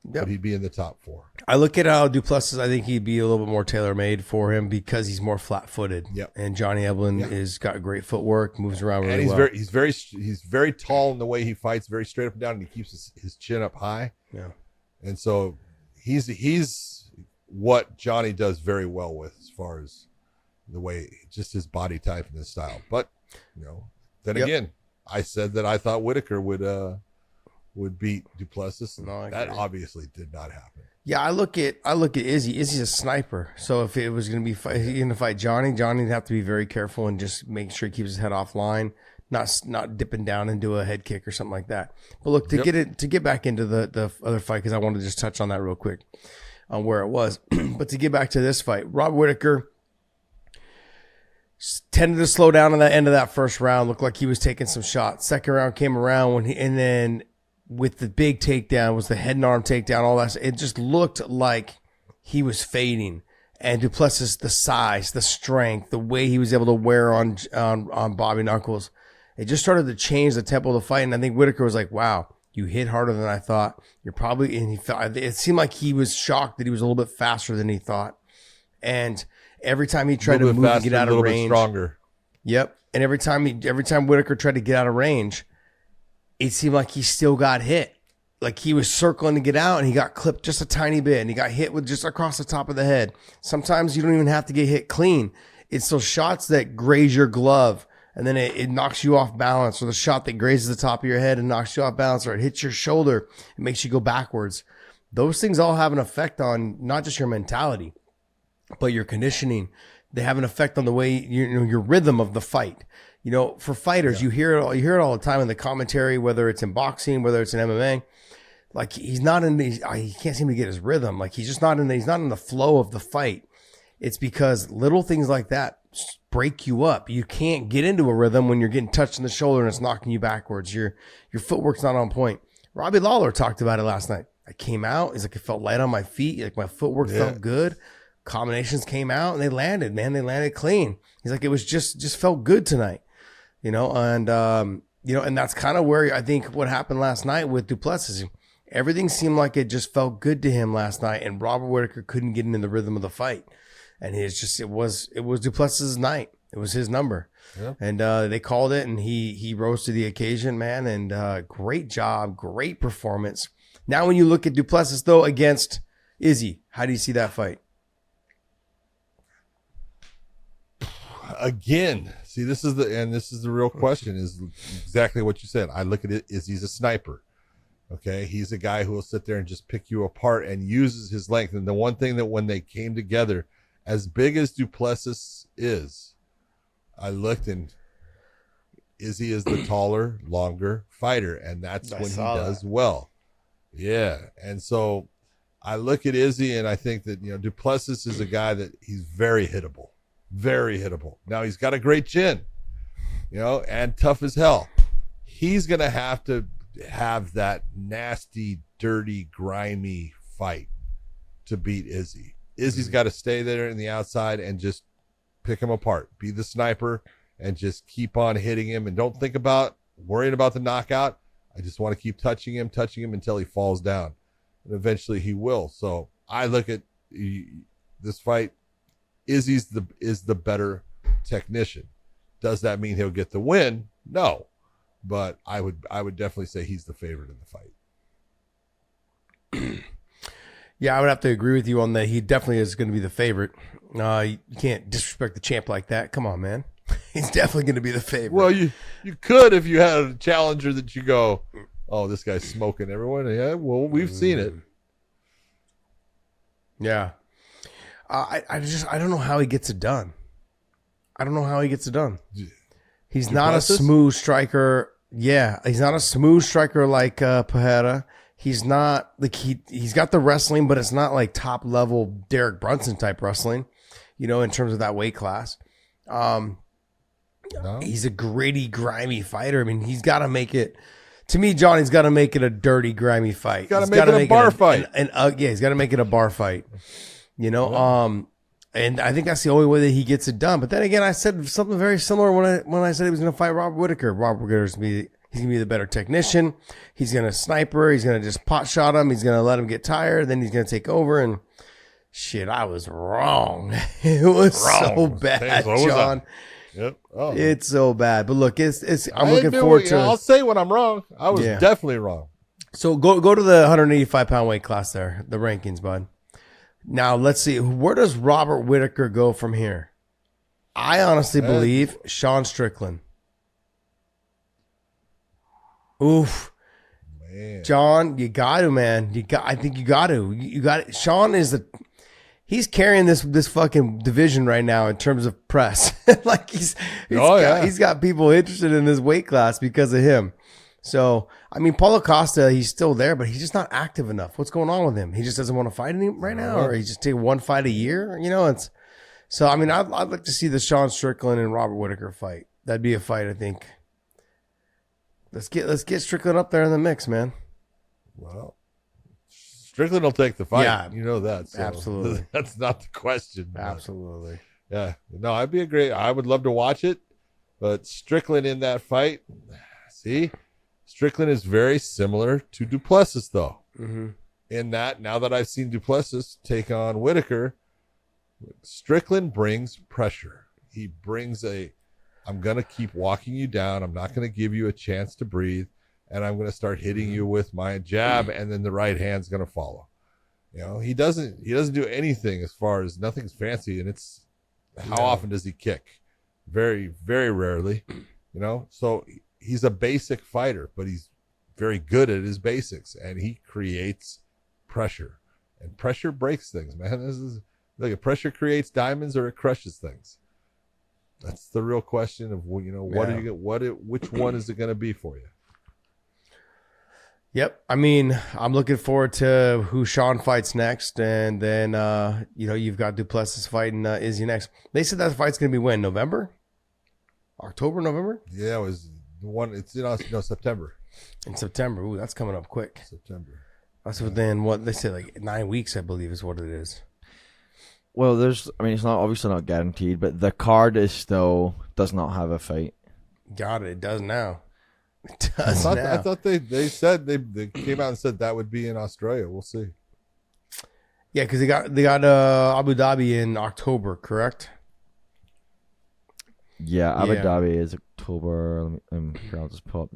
but he'd be in the top 4. I look at how Duplessis, I think he'd be a little bit more tailor-made for him because he's more flat-footed. Yep. And Johnny Eblin is got great footwork, moves around really and well. He's very tall in the way he fights, very straight up and down, and he keeps his chin up high. Yeah. And so he's what Johnny does very well with, as far as the way, just his body type and his style. But then again, I said that I thought Whitaker would beat Duplessis. No, that obviously did not happen. Yeah, I look at Izzy. Izzy's a sniper. So if it was going to be going to fight Johnny'd have to be very careful and just make sure he keeps his head offline, not dipping down into a head kick or something like that. But look, to get back into the other fight, because I wanted to just touch on that real quick on where it was. But to get back to this fight, Rob Whitaker tended to slow down on the end of that first round. Looked like he was taking some shots. Second round came around and then with the big takedown, was the head and arm takedown, all that. It just looked like he was fading. And Duplessis, the size, the strength, the way he was able to wear on Bobby Knuckles, it just started to change the tempo of the fight. And I think Whitaker was like, "Wow, you hit harder than I thought. You're probably." And he felt, it seemed like he was shocked that he was a little bit faster than he thought. And every time he tried to move and get out of range, a little bit stronger. Yep. And every time Whitaker tried to get out of range, it seemed like he still got hit. Like he was circling to get out and he got clipped just a tiny bit and he got hit with just across the top of the head. Sometimes you don't even have to get hit clean. It's those shots that graze your glove and then it knocks you off balance, or the shot that grazes the top of your head and knocks you off balance, or it hits your shoulder. It makes you go backwards. Those things all have an effect on not just your mentality, but your conditioning. They have an effect on the way, your rhythm of the fight. For fighters, you hear it all the time in the commentary, whether it's in boxing, whether it's in MMA. Like he's not in these, he can't seem to get his rhythm. Like he's not in the flow of the fight. It's because little things like that break you up. You can't get into a rhythm when you're getting touched in the shoulder and it's knocking you backwards. Your footwork's not on point. Robbie Lawler talked about it last night. I came out. He's like, it felt light on my feet. Like my footwork felt good. Combinations came out and they landed, man. They landed clean. He's like, it was just felt good tonight, and that's kind of where I think what happened last night with Duplessis. Everything seemed like it just felt good to him last night, and Robert Whitaker couldn't get into the rhythm of the fight. And it was Duplessis' night. It was his number. Yeah. And they called it, and he rose to the occasion, man. And great job, great performance. Now, when you look at Duplessis, though, against Izzy, how do you see that fight? Again, see, this is the real question, is exactly what you said. I look at it as he's a sniper. Okay, he's a guy who will sit there and just pick you apart and uses his length. And the one thing that when they came together, as big as Duplessis is, I looked, and Izzy is the taller, longer fighter, and that's when he does well. Yeah, and so I look at Izzy, and I think that Duplessis is a guy that he's very hittable. Very hittable. Now he's got a great chin, and tough as hell. He's going to have that nasty, dirty, grimy fight to beat Izzy. Izzy's got to stay there in the outside and just pick him apart. Be the sniper and just keep on hitting him, and don't think about worrying about the knockout. I just want to keep touching him until he falls down, and eventually he will. So I look at this fight. Izzy is the better technician. Does that mean he'll get the win? No, but I would definitely say he's the favorite in the fight. Yeah, I would have to agree with you on that. He definitely is going to be the favorite. You can't disrespect the champ like that. Come on, man. He's definitely going to be the favorite. Well, you could if you had a challenger that you go, oh, this guy's smoking everyone. Yeah, well, we've seen it. Yeah. I don't know how he gets it done. He's not a smooth striker. Yeah, he's not a smooth striker like Pereira. He's not like he's got the wrestling, but it's not like top level Derek Brunson type wrestling, in terms of that weight class. No. He's a gritty, grimy fighter. I mean, he's got to make it. To me, John, he's got to make it a dirty, grimy fight. He's got to make it a bar fight. He's got to make it a bar fight. And I think that's the only way that he gets it done. But then again, I said something very similar when I said he was going to fight Robert Whitaker. Robert Whitaker's he's going to be the better technician. He's going to sniper. He's going to just pot shot him. He's going to let him get tired. Then he's going to take over. And shit, I was wrong. It was so bad, John. Yep. Oh. It's so bad. But look, I'm looking forward to. I'll say when I'm wrong. I was definitely wrong. So go to the 185-pound weight class there, the rankings, bud. Now, let's see. Where does Robert Whitaker go from here? I honestly believe Sean Strickland. Oof. Man. John, you got to, man. I think you got to. You got it. Sean he's carrying this fucking division right now in terms of press. Like he's got people interested in this weight class because of him. So, I mean, Paulo Costa, he's still there, but he's just not active enough. What's going on with him? He just doesn't want to fight right now, or he just take one fight a year. So. I mean, I'd like to see the Sean Strickland and Robert Whitaker fight. That'd be a fight, I think. Let's get Strickland up there in the mix, man. Well, Strickland will take the fight. Yeah, you know that. So absolutely. That's not the question. Absolutely. Yeah. No, I would love to watch it, but Strickland in that fight, see. Strickland is very similar to Duplessis, though. Mm-hmm. In that, now that I've seen Duplessis take on Whitaker, Strickland brings pressure. He brings I'm going to keep walking you down. I'm not going to give you a chance to breathe, and I'm going to start hitting you with my jab, and then the right hand's going to follow. He doesn't do anything as far as nothing's fancy, and it's how often does he kick? Very, very rarely. So he's a basic fighter, but he's very good at his basics, and he creates pressure. And pressure breaks things, man. This is like pressure creates diamonds or it crushes things. That's the real question of which one is it going to be for you? Yep. I mean, I'm looking forward to who Sean fights next, and then you've got Duplessis fighting Izzy next. They said that fight's gonna be when? November, October, November? Yeah, it was one. It's September. In September. Ooh, that's coming up quick. September. That's within what they say, like 9 weeks, I believe, is what it is. Well, it's not obviously not guaranteed, but the card does not have a fight. Got it. It does now. It does I now. thought they said they came out and said that would be in Australia. We'll see. Yeah, because they got Abu Dhabi in October, correct? Yeah, Abu Dhabi is October. I'll just pull up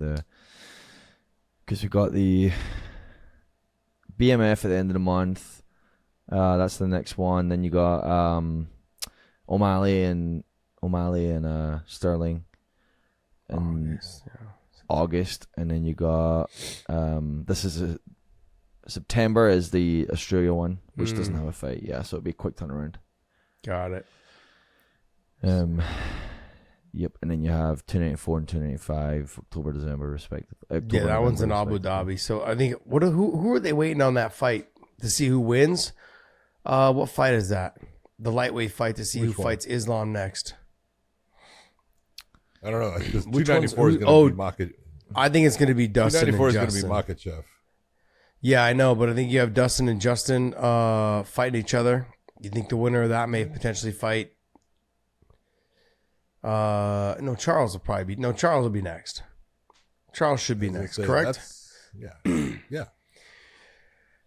because we got the BMF at the end of the month. That's the next one. Then you got O'Malley and Sterling in August, and then you got September is the Australia one, which doesn't have a fight. Yeah, so it'll be a quick turnaround. Got it. Yep, and then you have 294 and 295 October, December, respectively. Yeah, that one's in Abu Dhabi. So I think who are they waiting on that fight to see who wins? What fight is that? The lightweight fight to see who fights Islam next. I don't know. 294 is going to be Makachev. I think it's going to be Dustin and 294 is Justin. going to be Makachev. Yeah, I know, but I think you have Dustin and Justin fighting each other. You think the winner of that may potentially fight? No, Charles will probably be. No, Charles will be next. Charles should be next, correct? Yeah. Yeah.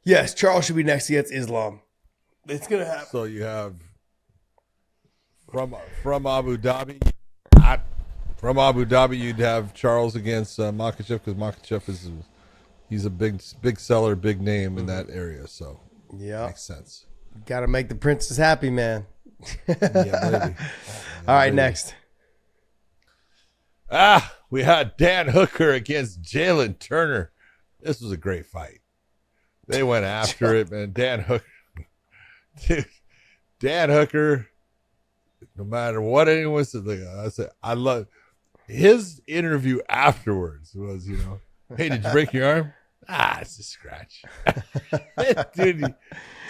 Yes, Charles should be next against Islam. It's gonna happen. So you have from Abu Dhabi. From Abu Dhabi, you'd have Charles against Makachev, because Makachev he's a big seller, big name in that area. So yeah, makes sense. Got to make the princess happy, man. Yeah, maybe. All right, next. We had Dan Hooker against Jalen Turner. This was a great fight. They went after it, man. Dan Hooker, no matter what anyone said, I love his interview afterwards was, hey, did you break your arm? It's a scratch. Dude,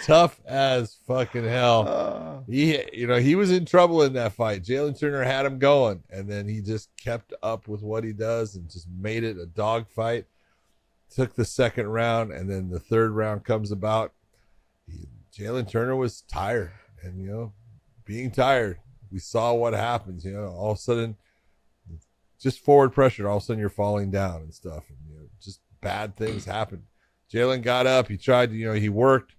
tough as fucking hell. He was in trouble in that fight. Jalen Turner had him going, and then he just kept up with what he does and just made it a dog fight. Took the second round, and then the third round comes about. Jalen Turner was tired, and being tired, we saw what happens. All of a sudden, just forward pressure. All of a sudden, you're falling down and stuff, and just bad things happen. Jalen got up. He tried to, he worked.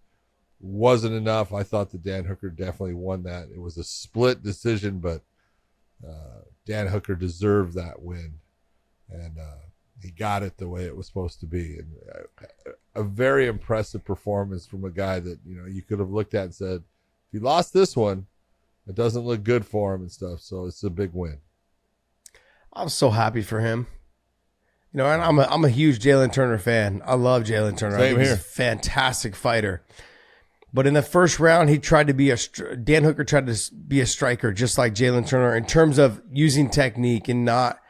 Wasn't enough. I thought that Dan Hooker definitely won that. It was a split decision, but Dan Hooker deserved that win, and he got it the way it was supposed to be. And a very impressive performance from a guy that, you could have looked at and said, if he lost this one, it doesn't look good for him and stuff. So it's a big win. I'm so happy for him. And I'm a huge Jalen Turner fan. I love Jalen Turner. Same He's here. a fantastic fighter. But in the first round, he tried to be Dan Hooker tried to be a striker, just like Jalen Turner, in terms of using technique and not.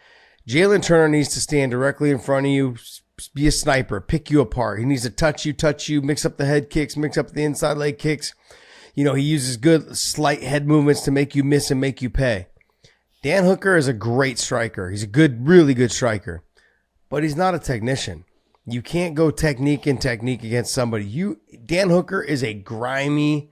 Jalen Turner needs to stand directly in front of you, be a sniper, pick you apart. He needs to touch you, mix up the head kicks, mix up the inside leg kicks. He uses good slight head movements to make you miss and make you pay. Dan Hooker is a great striker. He's a really good striker, but he's not a technician. You can't go technique against somebody. Dan Hooker is a grimy,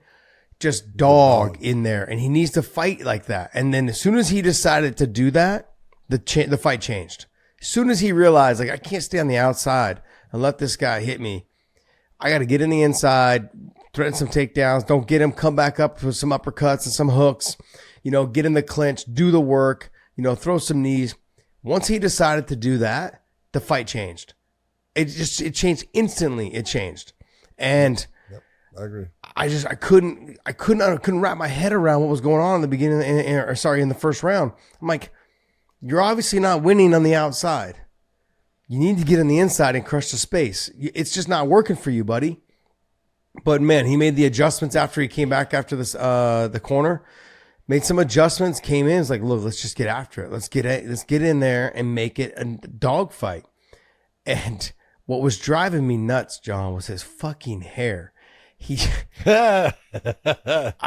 just dog in there, and he needs to fight like that. And then as soon as he decided to do that, the fight changed. As soon as he realized, I can't stay on the outside and let this guy hit me. I got to get in the inside, threaten some takedowns, don't get him, come back up with some uppercuts and some hooks, get in the clinch, do the work, throw some knees. Once he decided to do that, the fight changed. It changed instantly. It changed. And Yep, I agree. I couldn't wrap my head around what was going on in the beginning, in the first round. I'm like, you're obviously not winning on the outside. You need to get on the inside and crush the space. It's just not working for you, buddy. But man, he made the adjustments after he came back after this, the corner, made some adjustments, came in. It's like, look, let's just get after it. Let's get in there and make it a dog fight. And What was driving me nuts, John, was his fucking hair. I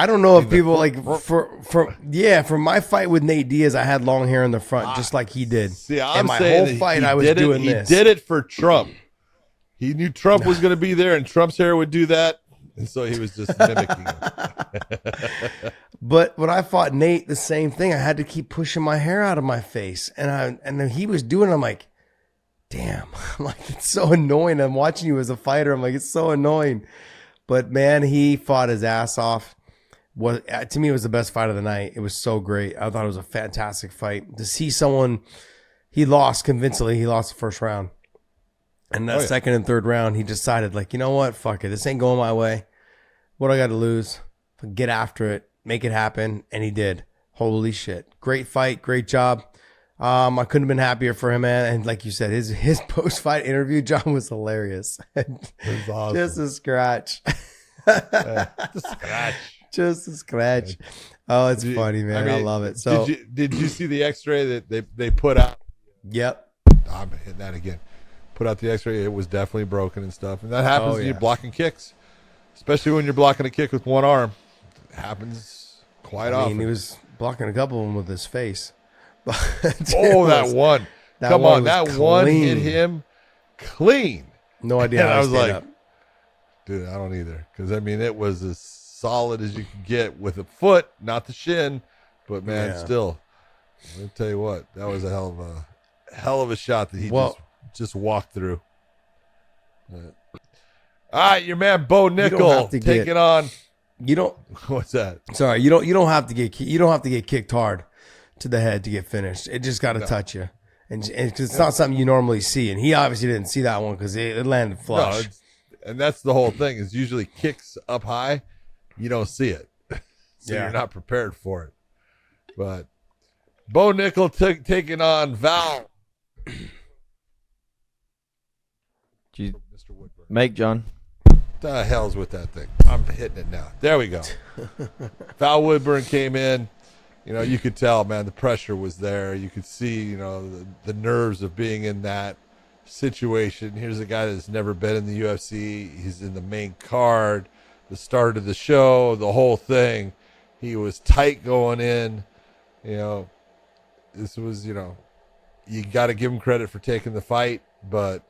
don't know if people like for my fight with Nate Diaz, I had long hair in the front just like he did. See, I'm and my saying whole fight, I was this. doing He this. did it for Trump. He knew Trump was going to be there, and Trump's hair would do that, and so he was just mimicking him. But when I fought Nate, the same thing. I had to keep pushing my hair out of my face, and then he was doing it. I'm like, damn. I'm like, it's so annoying. I'm watching you as a fighter. I'm like, it's so annoying. But man, he fought his ass off. To me, it was the best fight of the night. It was so great. I thought it was a fantastic fight. To see someone, he lost convincingly. He lost the first round. And that second and third round, he decided, like, you know what? Fuck it. This ain't going my way. What do I got to lose? Get after it. Make it happen. And he did. Holy shit. Great fight. Great job. I couldn't have been happier for him, man. And like you said, his post-fight interview, John, was hilarious. It was awesome. Just a scratch. Just a scratch. Oh, it's funny, man. I love it. So did you see the X-ray that they put out? Yep. I'm hitting that again. Put out the X-ray. It was definitely broken and stuff. And that happens when you're blocking kicks, especially when you're blocking a kick with one arm. It happens quite often. I mean, he was blocking a couple of them with his face. That one. Come on, that clean. one hit him clean. No idea. And how I was like, up. dude, I don't either. Because, I mean, it was as solid as you could get with a foot, not the shin. But, man, still, let me tell you what, that was a hell of a shot that he just walked through. All right, your man Bo Nickel taking on. You don't. What's that? Sorry, you don't have to get kicked hard to the head to get finished. It just got to touch you, and 'cause it's not something you normally see. And he obviously didn't see that one because it landed flush. No, and that's the whole thing. Is usually kicks up high, you don't see it, so you're not prepared for it. But Bo Nickel taking on Val. Mr. Woodburn. Make John. The hell's with that thing? I'm hitting it now. There we go. Val Woodburn came in. You know, you could tell, man, the pressure was there. You could see, you know, the nerves of being in that situation. Here's a guy that's never been in the UFC. He's in the main card, the start of the show, the whole thing. He was tight going in. You know, this was, you know, you got to give him credit for taking the fight, but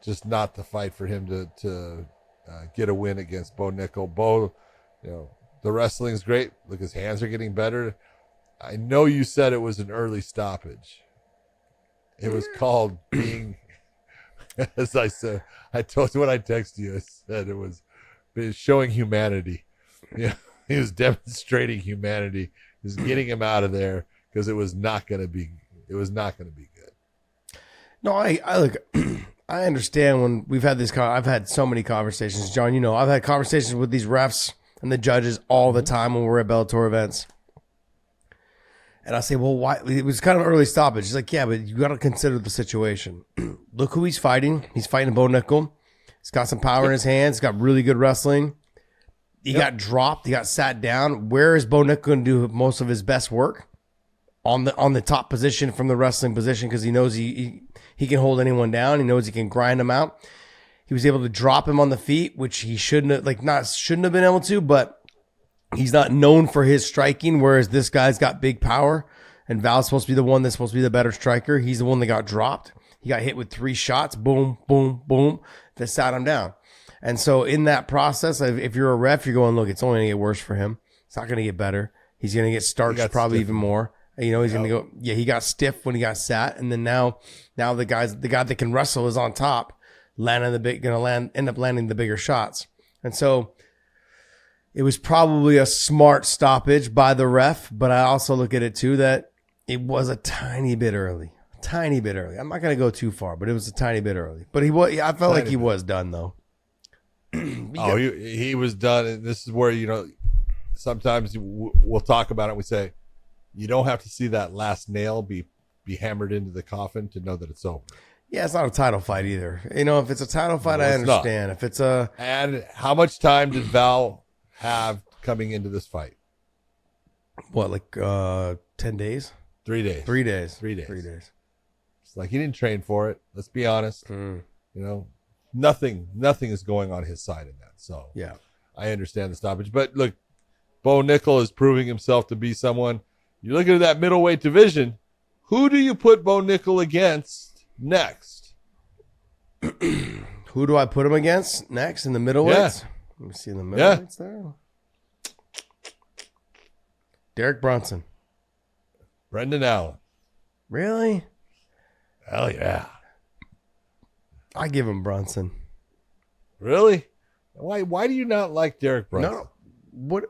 just not the fight for him to get a win against Bo Nickel. Bo, you know, the wrestling's great. Look, his hands are getting better. I know you said it was an early stoppage. It was called being, as I said, I told you when I texted you, I said it was showing humanity. Yeah, he was demonstrating humanity. He was getting him out of there because it was not going to be good. No, I look. I understand when we've had this. I've had so many conversations, John. You know, I've had conversations with these refs and the judges all the time when we're at Bellator events. And I say, well, why? It was kind of an early stoppage. He's like, yeah, but you got to consider the situation. Look who he's fighting. He's fighting Bo Nickel. He's got some power in his hands. He's got really good wrestling. He got dropped. He got sat down. Where is Bo Nickel going to do most of his best work? On the top position from the wrestling position, because he knows he can hold anyone down. He knows he can grind them out. He was able to drop him on the feet, which he shouldn't have been able to, but he's not known for his striking, whereas this guy's got big power, and Val's supposed to be the one that's supposed to be the better striker. He's the one that got dropped. He got hit with 3 shots, boom, boom, boom, that sat him down. And so in that process, if you're a ref, you're going, look, it's only going to get worse for him. It's not going to get better. He's going to get starched probably even more. You know, he's going to go, he got stiff when he got sat. And then now the guy that can wrestle is on top, end up landing the bigger shots. And so it was probably a smart stoppage by the ref, but I also look at it too that it was a tiny bit early. I'm not going to go too far, but it was a tiny bit early. But I felt like he was done though. He was done. And this is where, you know, sometimes we'll talk about it. We say, you don't have to see that last nail be hammered into the coffin to know that it's over. Yeah, it's not a title fight either. You know, if it's a title fight, I understand. If it's a... And how much time did Val have coming into this fight? What, like 10 days? 3 days. 3 days. 3 days. 3 days. It's like he didn't train for it. Let's be honest. nothing is going on his side in that. So Yeah. I understand the stoppage. But look, Bo Nickel is proving himself to be someone. You're looking at that middleweight division. Who do you put Bo Nickel against next? Who do I put him against next in the middleweights? Let me see in the middleweights there. Derek Brunson. Brendan Allen. Really? Hell yeah. I give him Brunson. Really? Why do you not like Derek Brunson? No. What?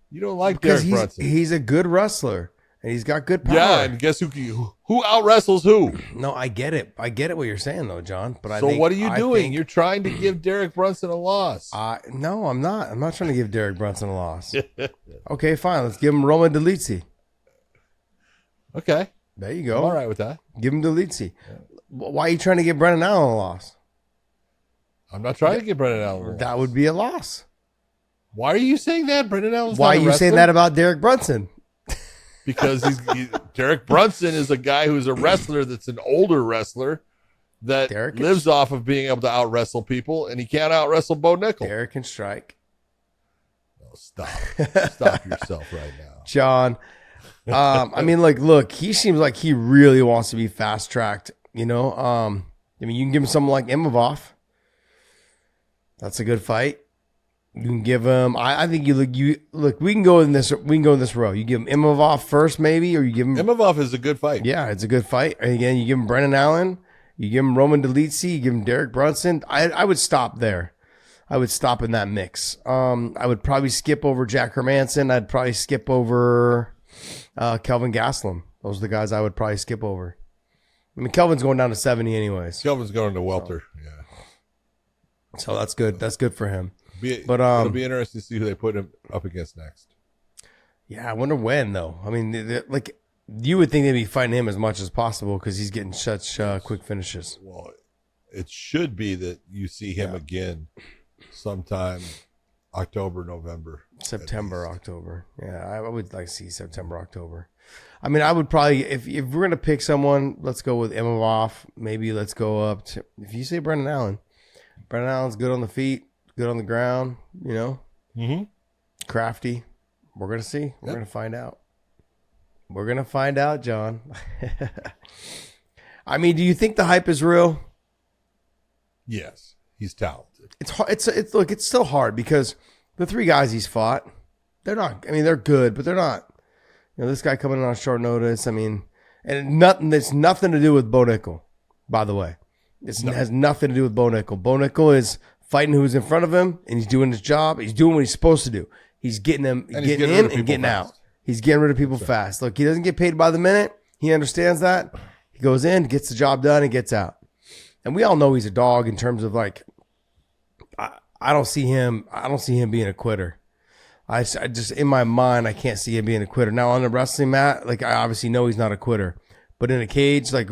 You don't like Because Derek Brunson? he's a good wrestler and he's got good power. Yeah, and guess who out wrestles who? No, I get it. I get it what you're saying though, John. But So what are you doing? You're trying to give Derek Brunson a loss. No, I'm not. I'm not trying to give Derek Brunson a loss. Okay, fine. Let's give him Roman Delizzi. Okay. There you go. I'm all right with that. Give him Delizzi. Why are you trying to give Brendan Allen a loss? I'm not trying to give Brendan Allen a loss. That would be a loss. Why are you saying that? Brendan Allen's Why not are a you saying wrestler? that about Derek Brunson? Because Derek Brunson is a guy who's a wrestler that's an older wrestler that Derek lives off of being able to out wrestle people, and he can't out wrestle Bo Nickel. Derek can strike. Oh, stop yourself right now, John. I mean, like, look, he seems like he really wants to be fast tracked. You know, I mean, you can give him something like Imavov. That's a good fight. You can give him. I think you look. We can go in this. We can go in this row. You give him Imavov first, maybe, or you give him. Imavov is a good fight. Yeah, it's a good fight. And again, you give him Brendan Allen. You give him Roman Delizzi. You give him Derek Brunson. I would stop there. I would stop in that mix. I would probably skip over Jack Hermanson. I'd probably skip over Kelvin Gastelum. Those are the guys I would probably skip over. I mean, Kelvin's going down to 70 anyways. Kelvin's going to welter. Yeah. So that's good. That's good for him. But it'll be interesting to see who they put him up against next. Yeah, I wonder when though. I mean, like you would think they'd be fighting him as much as possible because he's getting such quick finishes. Well, it should be that you see him again sometime October, November, September, October. Yeah, I would like to see September, October. I mean, I would probably if we're gonna pick someone, let's go with Imavov. Maybe let's go up to if you say Brendan Allen. Brendan Allen's good on the feet. Good on the ground, you know, crafty. We're going to see. We're going to find out. We're going to find out, John. I mean, do you think the hype is real? Yes, he's talented. It's still hard because the three guys he's fought, they're not, I mean, they're good, but they're not, you know, this guy coming in on short notice. I mean, and it's nothing to do with Bo Nickel, by the way. It has nothing to do with Bo Nickel. Bo Nickel is fighting who's in front of him, and he's doing his job. He's doing what he's supposed to do. He's getting them, getting in and getting out. He's getting rid of people fast. Look, he doesn't get paid by the minute. He understands that. He goes in, gets the job done, and gets out. And we all know he's a dog in terms of like, I don't see him being a quitter. I just in my mind, I can't see him being a quitter. Now on the wrestling mat, like I obviously know he's not a quitter, but in a cage, like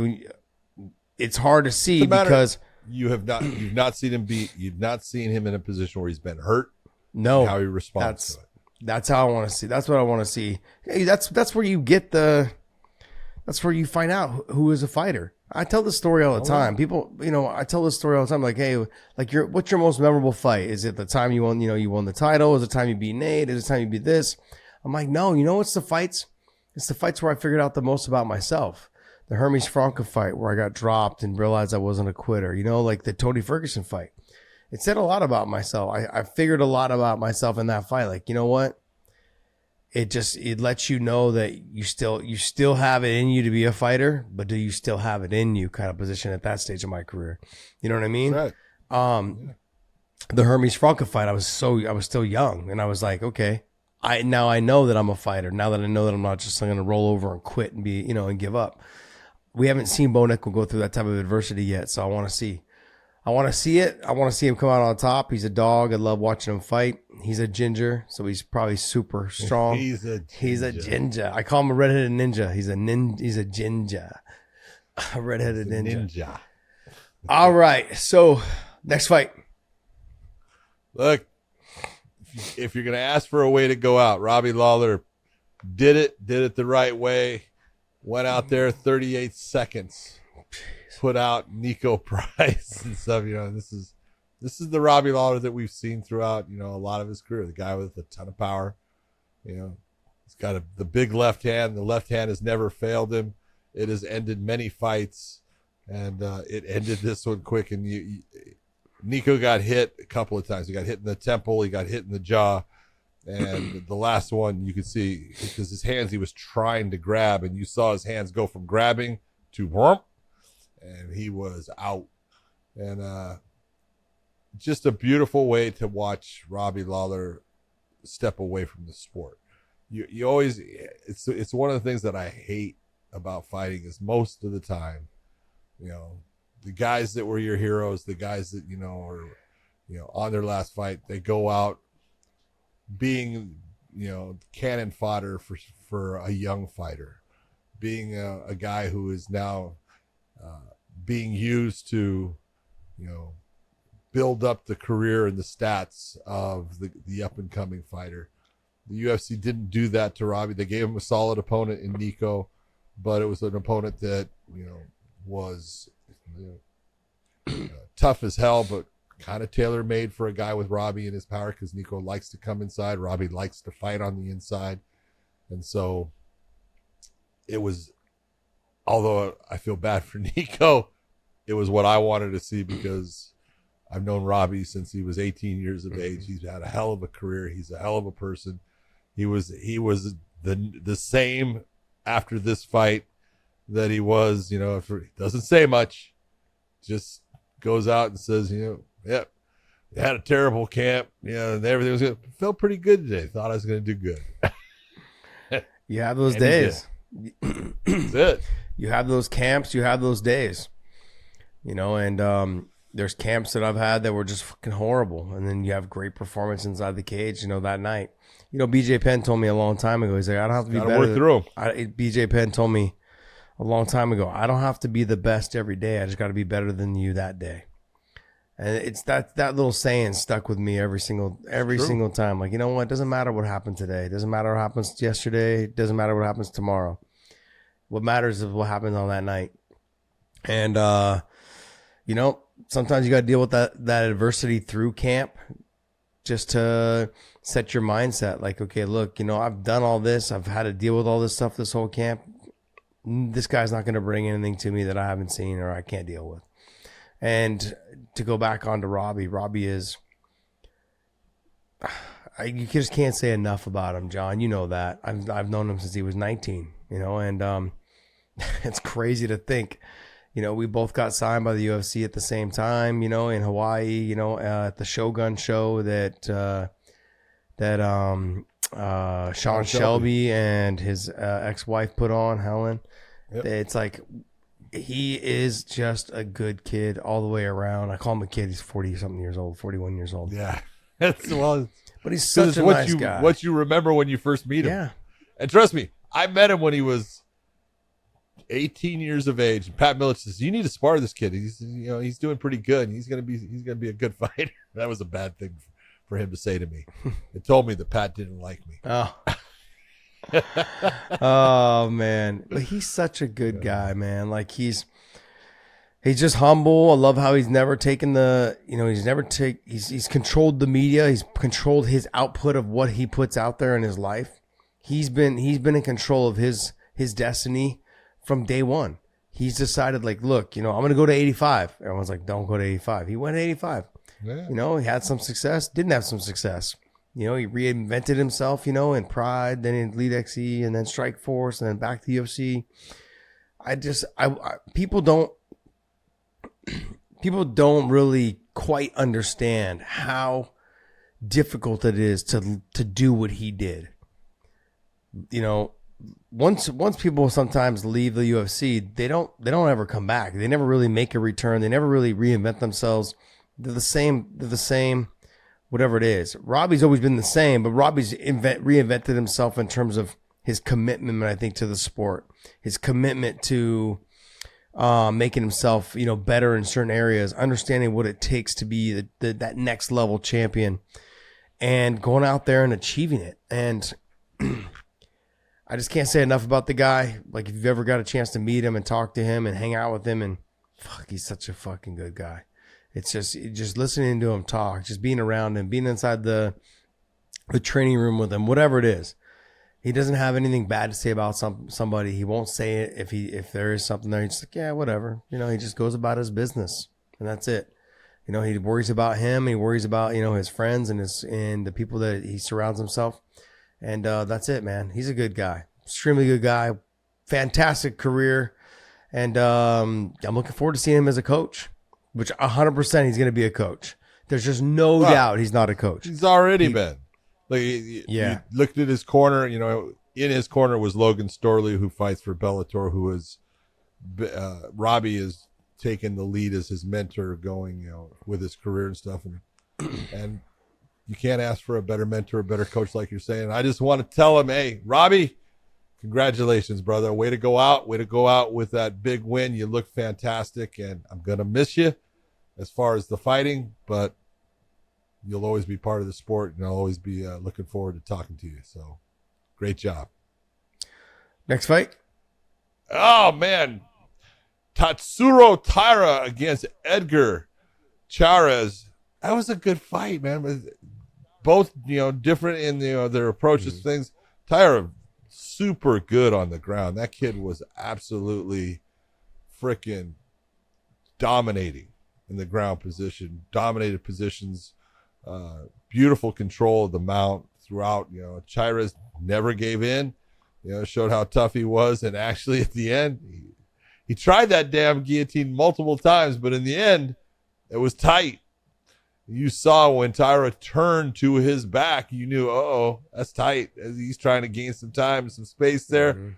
it's hard to see because. You've not seen him in a position where he's been hurt. No, how he responds to it. That's how I want to see. That's what I want to see. Hey, that's where you get that's where you find out who is a fighter. I tell this story all the time. People, you know, I tell this story all the time. Like, hey, like what's your most memorable fight? Is it the time you won the title? Is it the time you beat Nate? Is it the time you beat this? I'm like, no, you know what's the fights? It's the fights where I figured out the most about myself. The Hermes Franca fight where I got dropped and realized I wasn't a quitter. You know, like the Tony Ferguson fight. It said a lot about myself. I figured a lot about myself in that fight. Like, you know what? It lets you know that you still have it in you to be a fighter, but do you still have it in you kind of position at that stage of my career? You know what I mean? Right. The Hermes Franca fight, I was still young and I was like, okay, I know that I'm a fighter. Now that I know that I'm not just going to roll over and quit and be, you know, and give up. We haven't seen Bo Nickel go through that type of adversity yet, so I want to see. I want to see it. I want to see him come out on top. He's a dog. I love watching him fight. He's a ginger, so he's probably super strong. He's a ginger. I call him a redheaded ninja. He's a ginger. A redheaded ninja. All right, so next fight. Look, if you're going to ask for a way to go out, Robbie Lawler did it the right way. Went out there 38 seconds. put out Nico Price and stuff. This is the Robbie Lawler that we've seen throughout, a lot of his career. The guy with a ton of power. He's got the big left hand. The left hand has never failed him. It has ended many fights, and it ended this one quick. And Nico got hit a couple of times. He got hit in the temple. He got hit in the jaw. And the last one you could see, because his hands, he was trying to grab, and you saw his hands go from grabbing to whoomp, and he was out. And just a beautiful way to watch Robbie Lawler step away from the sport. You always, it's one of the things that I hate about fighting is most of the time, the guys that were your heroes, the guys that, are, on their last fight, they go out being, cannon fodder for a young fighter, being a guy who is now being used to, build up the career and the stats of the up and coming fighter. The UFC didn't do that to Robbie. They gave him a solid opponent in Nico, but it was an opponent that, was tough as hell, but kind of tailor-made for a guy with Robbie and his power, because Nico likes to come inside. Robbie likes to fight on the inside. And so it was, although I feel bad for Nico, it was what I wanted to see, because I've known Robbie since he was 18 years of age. He's had a hell of a career. He's a hell of a person. He was the same after this fight that he was, he doesn't say much, just goes out and says, yep, had a terrible camp, and everything was good. Felt pretty good today. Thought I was going to do good. You have those days. That's it. You have those camps. You have those days. And there's camps that I've had that were just fucking horrible, and then you have great performance inside the cage. That night. BJ Penn told me a long time ago. He's like, I don't have to be better. Work through BJ Penn told me a long time ago, I don't have to be the best every day. I just got to be better than you that day. And it's that little saying stuck with me every single time. Like, what? It doesn't matter what happened today. It doesn't matter what happens yesterday. It doesn't matter what happens tomorrow. What matters is what happens on that night. And, sometimes you got to deal with that adversity through camp just to set your mindset. Like, okay, look, I've done all this. I've had to deal with all this stuff this whole camp. This guy's not going to bring anything to me that I haven't seen or I can't deal with. And to go back onto Robbie is, you just can't say enough about him, John. You know that. I've known him since he was 19, and it's crazy to think, we both got signed by the UFC at the same time, in Hawaii, at the Shogun show that Sean Shelby and his ex-wife put on, Helen. Yep. It's like, he is just a good kid all the way around. I call him a kid. He's 40-something years old, 41 years old. Yeah. But he's such a nice guy. What you remember when you first meet him. Yeah. And trust me, I met him when he was 18 years of age. And Pat Miocic says, you need to spar this kid. He's doing pretty good. And he's gonna be a good fighter. That was a bad thing for him to say to me. It told me that Pat didn't like me. Oh. Oh man, but he's such a good guy, man. Like he's just humble. I love how he's never taken he's controlled the media. He's controlled his output of what he puts out there in his life. He's been in control of his destiny from day one. He's decided, like, look, I'm going to go to 85. Everyone's like, don't go to 85. He went to 85. Yeah. He had some success, didn't have some success. He reinvented himself, in Pride, then in Elite XE, and then Strike Force, and then back to the UFC. People don't really quite understand how difficult it is to do what he did. Once people sometimes leave the UFC, they don't ever come back. They never really make a return. They never really reinvent themselves. They're the same. Whatever it is. Robbie's always been the same, but Robbie's reinvented himself in terms of his commitment, I think, to the sport, his commitment to making himself, better in certain areas, understanding what it takes to be that next level champion, and going out there and achieving it. And I just can't say enough about the guy. Like, if you've ever got a chance to meet him and talk to him and hang out with him and fuck, he's such a fucking good guy. It's just listening to him talk, just being around him, being inside the training room with him, whatever it is. He doesn't have anything bad to say about somebody. He won't say it if there is something there. He's just like, yeah, whatever. He just goes about his business, and that's it. He worries about him. He worries about his friends and the people that he surrounds himself, and that's it, man. He's a good guy, extremely good guy, fantastic career, and I'm looking forward to seeing him as a coach. Which 100% he's going to be a coach. There's just no doubt he's not a coach. He's already been. Like, you looked at his corner. In his corner was Logan Storley, who fights for Bellator, who is Robbie has taken the lead as his mentor, going with his career and stuff. And you can't ask for a better mentor, a better coach, like you're saying. I just want to tell him, hey, Robbie, congratulations, brother. Way to go out with that big win. You look fantastic, and I'm going to miss you as far as the fighting, but you'll always be part of the sport, and I'll always be looking forward to talking to you. So great job. Next fight. Oh, man. Tatsuro Taira against Edgar Chairez. That was a good fight, man. Both, different in their approaches to things. Taira, super good on the ground. That kid was absolutely freaking dominating in the ground position, dominated positions, beautiful control of the mount throughout. Chairez never gave in, showed how tough he was. And actually at the end, he tried that damn guillotine multiple times, but in the end, it was tight. You saw when Taira turned to his back, you knew, that's tight, as he's trying to gain some time, some space there. Mm-hmm.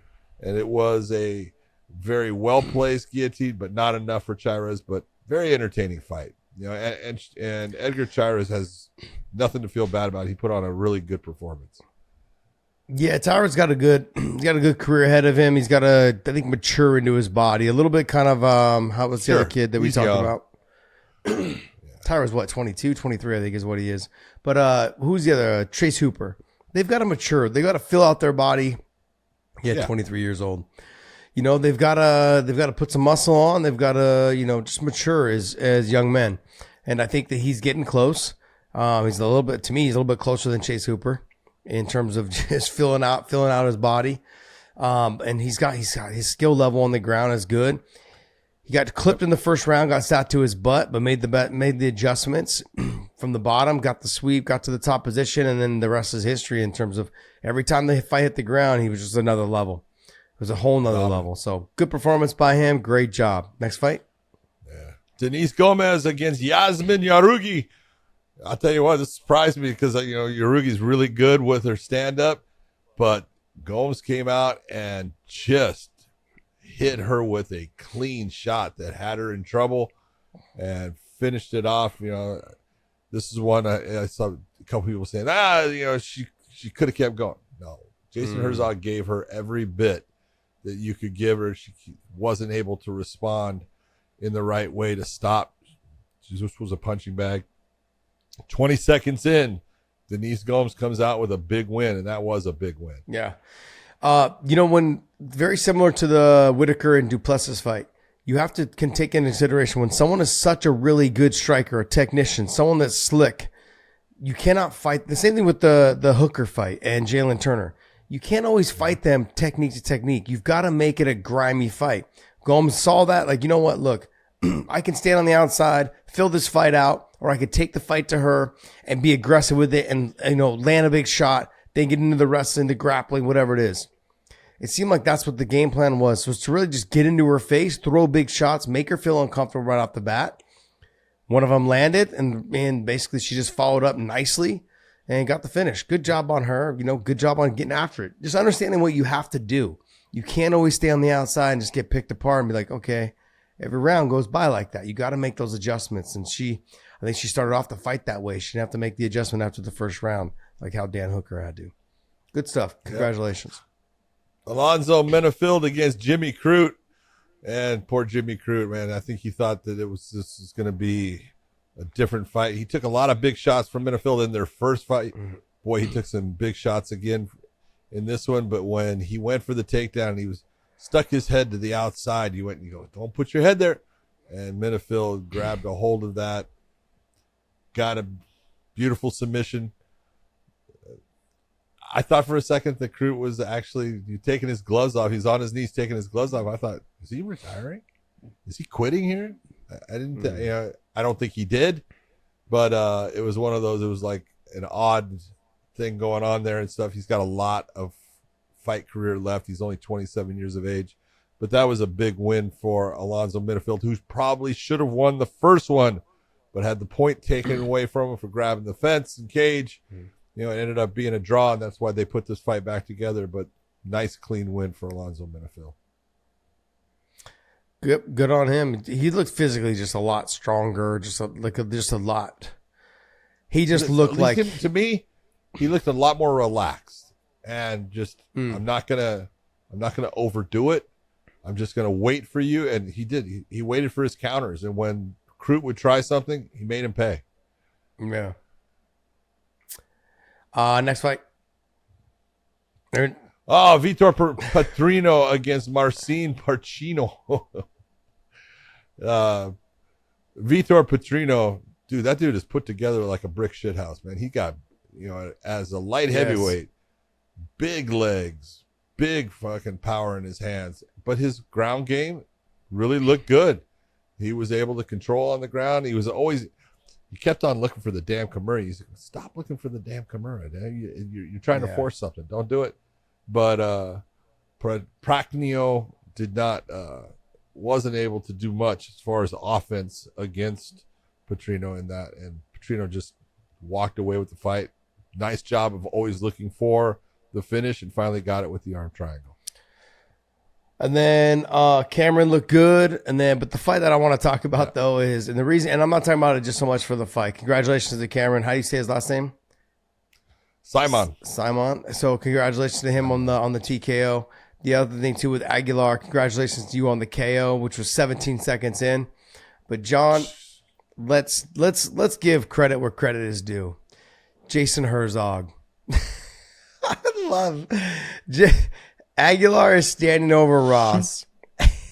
And it was a very well-placed guillotine, but not enough for Chairez, but very entertaining fight. And Edgar Chairez has nothing to feel bad about. He put on a really good performance. Yeah, Taira's got a good career ahead of him. He's got to, I think, mature into his body. A little bit kind of, how was the other kid that we talked about? Taira's what, 22, 23, I think is what he is. But who's the other? Chase Hooper. They've got to mature. They got to fill out their body. Yeah, 23 years old. They've got to put some muscle on. They've got to, just mature as young men. And I think that he's getting close. He's a little bit closer than Chase Hooper in terms of just filling out his body. And he's got his skill level on the ground is good. He got clipped in the first round, got sat to his butt, but made the adjustments from the bottom, got the sweep, got to the top position, and then the rest is history in terms of every time the fight hit the ground, he was just another level. It was a whole nother level. So good performance by him. Great job. Next fight. Yeah. Denise Gomez against Yasmin Yarugi. I'll tell you what, this surprised me because, Yarugi's really good with her stand-up, but Gomes came out and just hit her with a clean shot that had her in trouble and finished it off. This is one I saw a couple people saying, she could have kept going. No, Jason Herzog gave her every bit that you could give her. She wasn't able to respond in the right way to stop. She just was a punching bag. 20 seconds in, Denise Gomes comes out with a big win, and that was a big win. Yeah. When very similar to the Whitaker and Duplessis fight, you have to can take into consideration when someone is such a really good striker, a technician, someone that's slick, you cannot fight. The same thing with the Hooker fight and Jalen Turner. You can't always fight them technique to technique. You've got to make it a grimy fight. Gomes saw that, like, you know what? Look, I can stand on the outside, fill this fight out, or I could take the fight to her and be aggressive with it and, land a big shot, then get into the wrestling, the grappling, whatever it is. It seemed like that's what the game plan was to really just get into her face, throw big shots, make her feel uncomfortable right off the bat. One of them landed, and basically she just followed up nicely and got the finish. Good job on her. Good job on getting after it. Just understanding what you have to do. You can't always stay on the outside and just get picked apart and be like, okay, every round goes by like that. You got to make those adjustments. And I think she started off the fight that way. She didn't have to make the adjustment after the first round, like how Dan Hooker had to. Good stuff. Congratulations. Yep. Alonzo Menafield against Jimmy Crute. And poor Jimmy Crute, man. I think he thought that this was going to be a different fight. He took a lot of big shots from Menafield in their first fight. Boy, he took some big shots again in this one. But when he went for the takedown, he stuck his head to the outside. You go, don't put your head there. and Minifield grabbed a hold of that, got a beautiful submission. I thought for a second that Crute was actually taking his gloves off. He's on his knees taking his gloves off. I thought, is he retiring? Is he quitting here? I didn't. I don't think he did, but it was one of those. It was like an odd thing going on there and stuff. He's got a lot of fight career left. He's only 27 years of age, but that was a big win for Alonzo Minifield, who probably should have won the first one, but had the point taken away from him for grabbing the fence and cage. It ended up being a draw, and that's why they put this fight back together. But nice, clean win for Alonzo Minifield. Good on him. He looked physically just a lot stronger, just a lot. He just looked like, to me, he looked a lot more relaxed and just I'm not gonna overdo it. I'm just gonna wait for you, and he did. He waited for his counters, and when Crute would try something, he made him pay. Yeah. Next fight. Vitor Petrino against Marcin Parchino. Vitor Petrino, dude, that dude is put together like a brick shit house, man. He got, as a light heavyweight, big legs, big fucking power in his hands, but his ground game really looked good. He was able to control on the ground. He kept on looking for the damn Kimura. He's like, stop looking for the damn Kimura. You're trying to force something. Don't do it. But Prachnio wasn't able to do much as far as offense against Petrino in that. And Petrino just walked away with the fight. Nice job of always looking for the finish, and finally got it with the arm triangle. And then Cameron looked good. But the fight that I want to talk about though is, and I'm not talking about it just so much for the fight. Congratulations to Cameron. How do you say his last name? Simon. So congratulations to him on the TKO. The other thing too with Aguilar, congratulations to you on the KO, which was 17 seconds in. But John, let's give credit where credit is due. Jason Herzog. I love Aguilar is standing over Ross.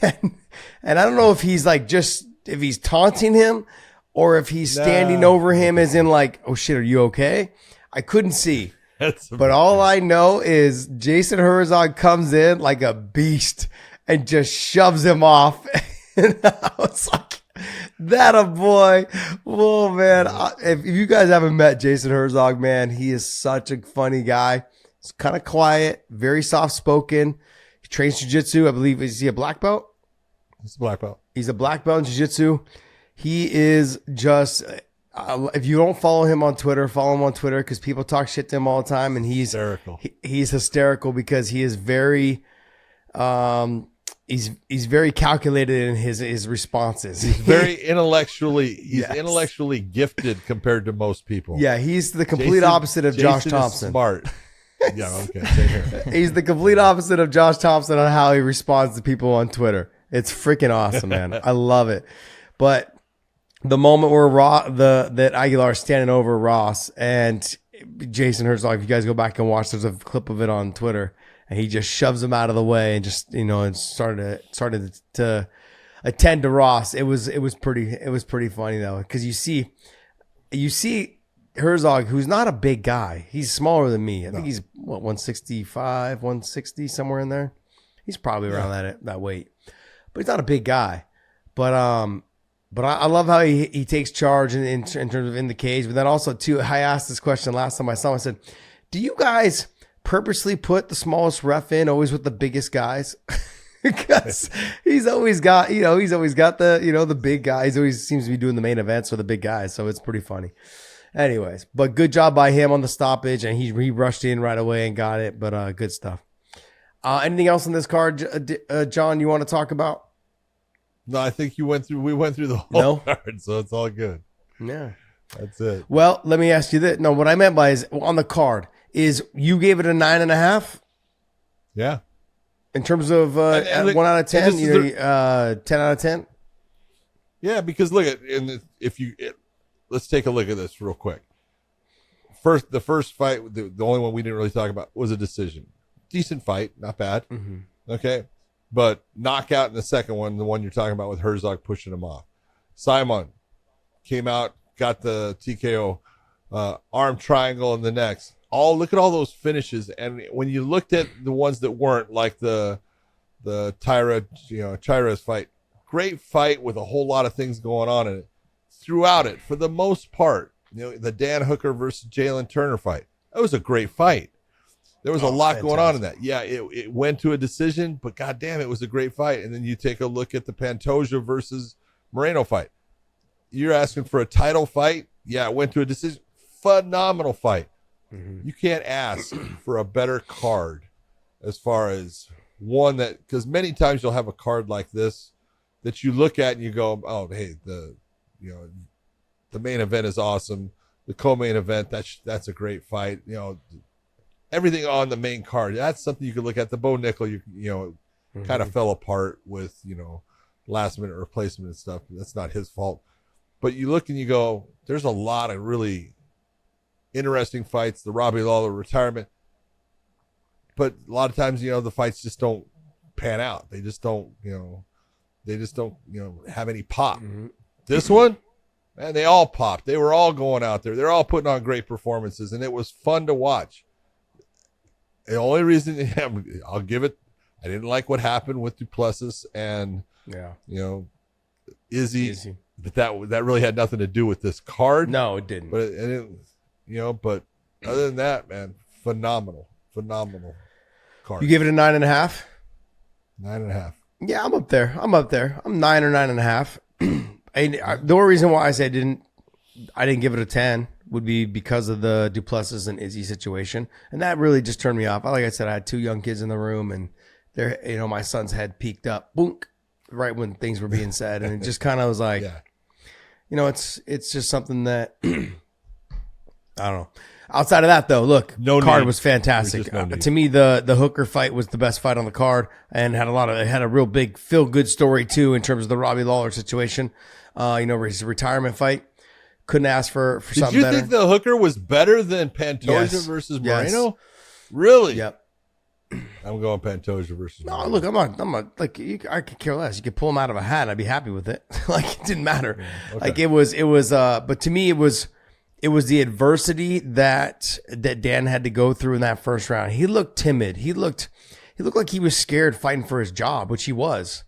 and I don't know if he's if he's taunting him or if he's standing over him as in like, oh shit, are you okay? I couldn't see. But all I know is Jason Herzog comes in like a beast and just shoves him off. And I was like, that a boy. Whoa, man. If you guys haven't met Jason Herzog, man, he is such a funny guy. He's kind of quiet, very soft-spoken. He trains jiu-jitsu. I believe, is he a black belt? He's a black belt. He's a black belt in jiu-jitsu. He is just... if you don't follow him on Twitter, follow him on Twitter because people talk shit to him all the time, and he's hysterical. He's hysterical because he is very, he's very calculated in his responses. He's very intellectually gifted compared to most people. Yeah, he's the complete opposite of Josh Thompson. Is smart. Yeah, okay, same here. He's the complete opposite of Josh Thompson on how he responds to people on Twitter. It's freaking awesome, man. I love it. But the moment where that Aguilar is standing over Ross and Jason Herzog, if you guys go back and watch, there's a clip of it on Twitter, and he just shoves him out of the way and just and started to attend to Ross. It was pretty funny though, because you see Herzog, who's not a big guy. He's smaller than me. I think he's 165, 160, somewhere in there. He's probably around that weight, but he's not a big guy. But I love how he takes charge in terms of in the cage. But then also too, I asked this question last time I saw him. I said, "Do you guys purposely put the smallest ref in always with the biggest guys?" Because he's always got the the big guys. Always seems to be doing the main events for the big guys. So it's pretty funny. Anyways, but good job by him on the stoppage, and he rushed in right away and got it. But good stuff. Anything else on this card, John? You want to talk about? No, I think we went through the whole card, so it's all good. Yeah, that's it. Well, let me ask you this. No, what I meant by is on the card is you gave it a 9.5. Yeah. In terms of 1 out of 10, 10 out of 10. Yeah, because look at let's take a look at this real quick. The first fight, the only one we didn't really talk about was a decision. Decent fight, not bad. Mm-hmm. Okay, but knockout in the second one, the one you're talking about with Herzog pushing him off. Simon came out, got the TKO, arm triangle in the next. Look at all those finishes. And when you looked at the ones that weren't, like the Chira's fight, great fight with a whole lot of things going on in it. Throughout it, for the most part, the Dan Hooker versus Jalen Turner fight, that was a great fight. There was a lot going on in that. Yeah, it went to a decision, but goddamn, it was a great fight. And then you take a look at the Pantoja versus Moreno fight. You're asking for a title fight? Yeah, it went to a decision. Phenomenal fight. Mm-hmm. You can't ask for a better card as far as one that, because many times you'll have a card like this that you look at and you go, oh, hey, the main event is awesome. The co-main event, that's a great fight. Everything on the main card, that's something you could look at. The Bo Nickel, mm-hmm. kind of fell apart with, last minute replacement and stuff. That's not his fault. But you look and you go, there's a lot of really interesting fights. The Robbie Lawler retirement. But a lot of times, the fights just don't pan out. They just don't, have any pop. Mm-hmm. This one, man, they all popped. They were all going out there. They're all putting on great performances, and it was fun to watch. The only reason I'll give it, I didn't like what happened with Duplessis and Izzy. But that really had nothing to do with this card. No, it didn't. But but other than that, man, phenomenal card. You give it a 9.5? 9.5. Yeah, I'm up there. I'm 9 or 9.5. The only reason why I say I didn't give it a 10 would be because of the Duplessis and Izzy situation, and that really just turned me off. Like I said, I had 2 young kids in the room, and my son's head peaked up, boonk, right when things were being said, and it just kind of was like, it's just something that I don't know. Outside of that, though, look, card was fantastic. To me, the Hooker fight was the best fight on the card, and had a real big feel good story too in terms of the Robbie Lawler situation. His retirement fight. Couldn't ask for something better. Did you think the Hooker was better than Pantoja versus Moreno? Yes. Really? Yep. I'm going Pantoja versus Moreno. No, look, I'm not like I could care less. You could pull him out of a hat, and I'd be happy with it. Like it didn't matter. Yeah, okay. Like it was. But to me, it was the adversity that Dan had to go through in that first round. He looked timid. He looked like he was scared fighting for his job, which he was.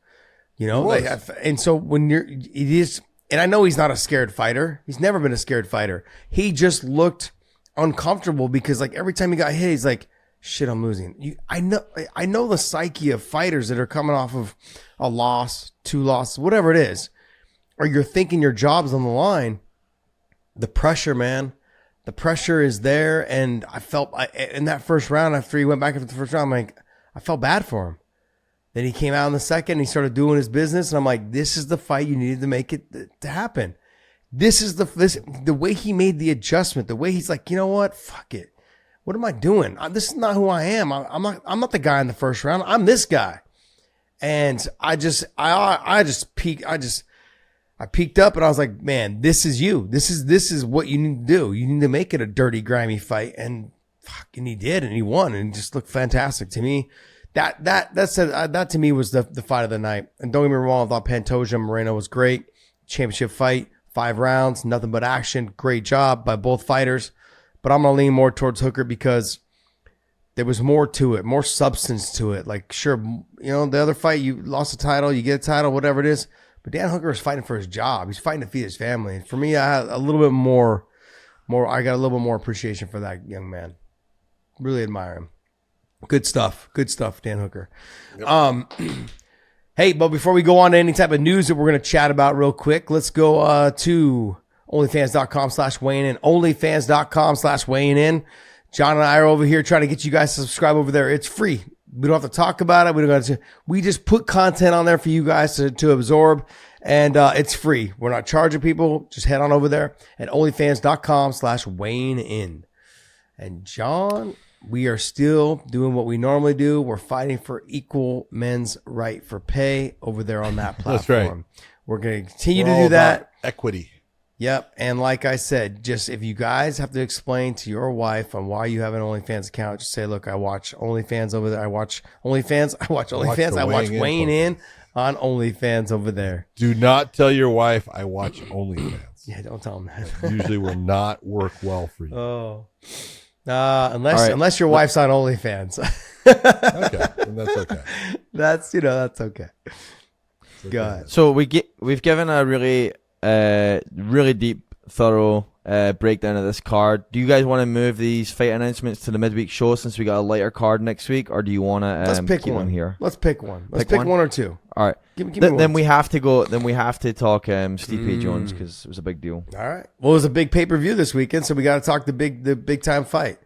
And so when it is. And I know he's not a scared fighter. He's never been a scared fighter. He just looked uncomfortable because like every time he got hit, he's like, shit, I'm losing. I know the psyche of fighters that are coming off of a loss, 2 losses, whatever it is, or you're thinking your job's on the line. The pressure, man, the pressure is there. And I felt in that first round, after he went back into the first round, I'm like, I felt bad for him. Then he came out in the second, and he started doing his business, and I'm like, this is the fight you needed to make it to happen. This is the way he made the adjustment, the way he's like, you know what, fuck it, what am I doing? This is not who I am. I'm not the guy in the first round. I'm this guy, and I peaked up, and I was like, man, this is you. This is what you need to do. You need to make it a dirty, grimy fight, and fucking he did, and he won, and just looked fantastic to me. That to me was the fight of the night. And don't get me wrong, I thought Pantoja and Moreno was great. Championship fight, 5 rounds, nothing but action. Great job by both fighters. But I'm going to lean more towards Hooker because there was more to it, more substance to it. Like, sure, the other fight, you lost a title, you get a title, whatever it is. But Dan Hooker was fighting for his job. He's fighting to feed his family. And for me, I had a little bit more, I got a little bit more appreciation for that young man. Really admire him. Good stuff, Dan Hooker. Yep. Hey, but before we go on to any type of news that we're going to chat about real quick, let's go to onlyfans.com/weighing in. Onlyfans.com/weighing in. John and I are over here trying to get you guys to subscribe over there. It's free. We don't have to talk about it. We just put content on there for you guys to absorb, and it's free. We're not charging people. Just head on over there at onlyfans.com/weighing in. And John, we are still doing what we normally do. We're fighting for equal men's right for pay over there on that platform. That's right. We're going to continue to do that. Equity. Yep. And like I said, just if you guys have to explain to your wife on why you have an OnlyFans account, just say, look, I watch OnlyFans over there. I watch OnlyFans. I watch Weighing In. on OnlyFans over there. Do not tell your wife I watch OnlyFans. Yeah, don't tell him that. Usually will not work well for you. Oh, right. unless your wife's on OnlyFans. Okay, and that's okay. That's okay. Go ahead. So we've given a really deep, thorough breakdown of this card. Do you guys want to move these fight announcements to the midweek show since we got a lighter card next week, or do you want to Let's pick keep one them here? Let's pick one. Let's pick one or two. All right. Give me Then one. we have to go. Then we have to talk Stipe Jones because it was a big deal. All right. Well, it was a big pay-per-view this weekend, so we got to talk the big time fight.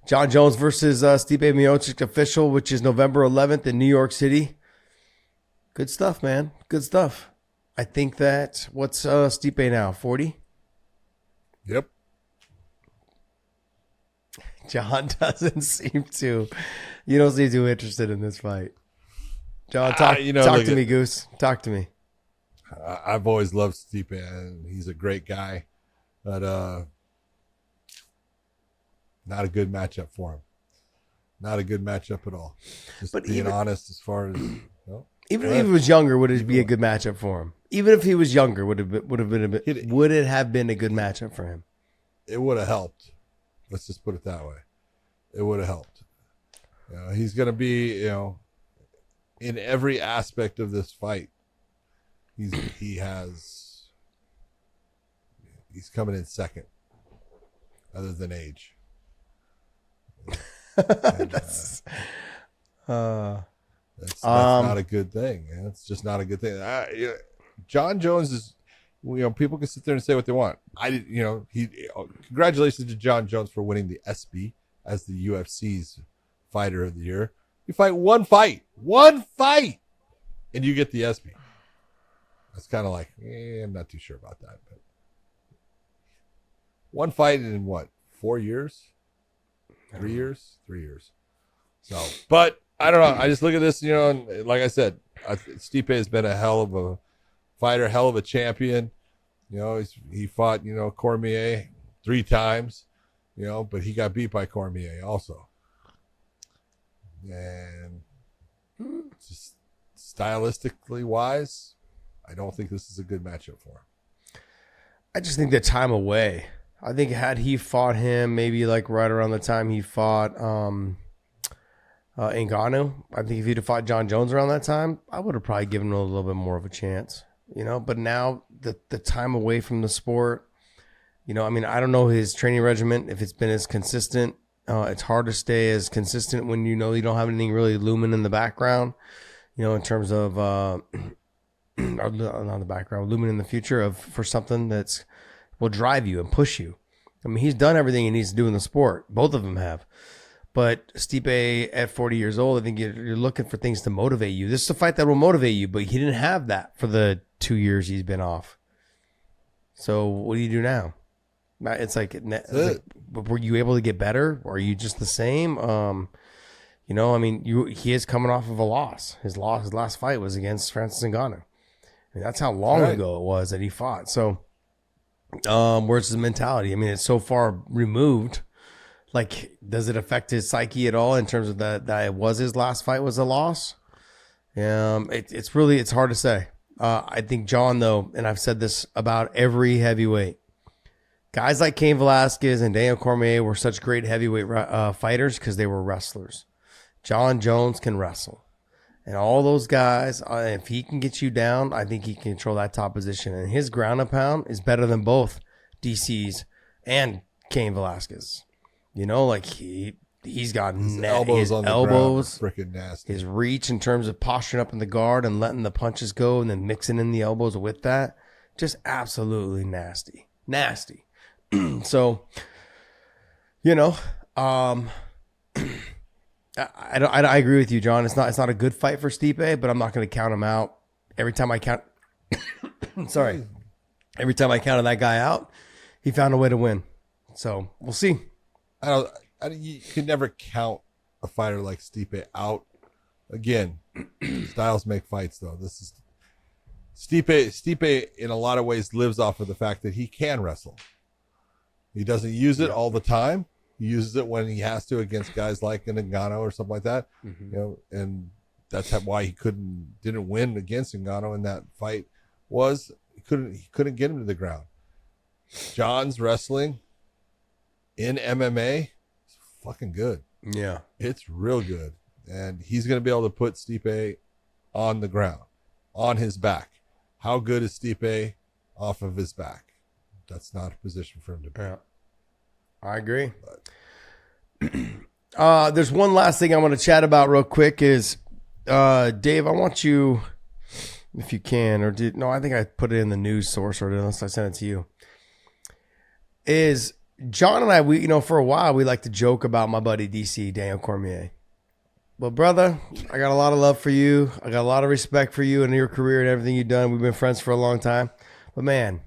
Jon Jones versus Stipe Miocic official, which is November 11th in New York City. Good stuff, man. Good stuff. I think that what's Stipe now? 40? Yep. Jon doesn't seem to. You don't seem too interested in this fight. Jon, talk to me, Goose. Talk to me. I've always loved Stipe, and he's a great guy, but not a good matchup for him. Not a good matchup at all. Just But being honest, as far as even if he was younger, would it be a good matchup for him? Even if he was younger, would it have been a good matchup for him? it would have helped. Let's just put it that way. It would have helped. He's going to be, in every aspect of this fight. He's coming in second, other than age. And, that's not a good thing. It's just not a good thing. Jon Jones is, people can sit there and say what they want. Congratulations to Jon Jones for winning the SB as the UFC's fighter of the year. You fight one fight, and you get the SB. That's kind of like, I'm not too sure about that. But one fight in what, 4 years? 3 years? 3 years. So, but I don't know. I just look at this, and like I said, Stipe has been a hell of a fighter, hell of a champion. He fought, Cormier 3 times, but he got beat by Cormier also. And just stylistically wise, I don't think this is a good matchup for him. I just think the time away. I think had he fought him maybe like right around the time he fought Ngannou, I think if he'd have fought Jon Jones around that time, I would have probably given him a little bit more of a chance. But now the time away from the sport, I don't know his training regimen, if it's been as consistent. It's hard to stay as consistent when you don't have anything really looming in the background, in terms of not the background, looming in the future for something that's will drive you and push you. He's done everything he needs to do in the sport. Both of them have. But Stipe at 40 years old, I think you're looking for things to motivate you. This is a fight that will motivate you, but he didn't have that for the 2 years he's been off. So what do you do now? It's like, were you able to get better? Or are you just the same? He is coming off of a loss. His last fight was against Francis Ngannou. That's how long ago it was that he fought. So, where's his mentality? It's so far removed. Like, does it affect his psyche at all in terms of that it was his last fight was a loss? It's hard to say. I think Jon, though, and I've said this about every heavyweight, guys like Cain Velasquez and Daniel Cormier were such great heavyweight fighters because they were wrestlers. Jon Jones can wrestle. And all those guys, if he can get you down, I think he can control that top position. And his ground and pound is better than both DC's and Cain Velasquez. He's got his elbows freaking nasty. His reach in terms of posturing up in the guard and letting the punches go and then mixing in the elbows with that, just absolutely nasty. So, I agree with you, Jon. It's not a good fight for Stipe, but I'm not going to count him out. Every time I counted that guy out, he found a way to win. So we'll see. You can never count a fighter like Stipe out. Again, styles make fights, though. This is Stipe in a lot of ways lives off of the fact that he can wrestle. He doesn't use it all the time. He uses it when he has to against guys like an Ngannou or something like that. Mm-hmm. And that's why he didn't win against Ngannou in that fight. Was he couldn't get him to the ground. Jon's wrestling in MMA is fucking good. Yeah. It's real good. And he's going to be able to put Stipe on the ground, on his back. How good is Stipe off of his back? That's not a position for him to be. Yeah. I agree. There's one last thing I want to chat about real quick is, Dave, I want you, if you can, I think I put it in the news source, or unless I sent it to you, is Jon and I, we, for a while, we like to joke about my buddy DC, Daniel Cormier. Well, brother, I got a lot of love for you. I got a lot of respect for you and your career and everything you've done. We've been friends for a long time. But, man,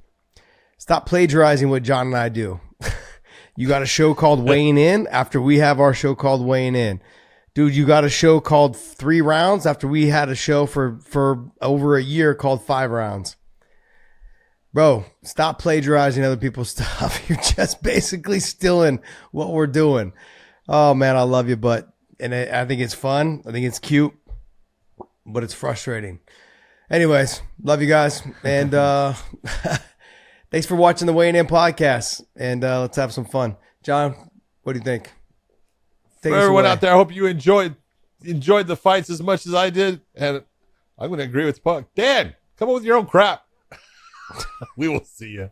stop plagiarizing what Jon and I do. You got a show called Weighing In after we have our show called Weighing In. Dude, you got a show called 3 Rounds after we had a show for over a year called 5 Rounds. Bro, stop plagiarizing other people's stuff. You're just basically stealing what we're doing. Oh, man, I love you, and I think it's fun. I think it's cute, but it's frustrating. Anyways, love you guys. And thanks for watching the Weighing In podcast. And let's have some fun. Jon, what do you think? For everyone out there, I hope you enjoyed the fights as much as I did. And I'm going to agree with Punk. Dan, come up with your own crap. We will see you.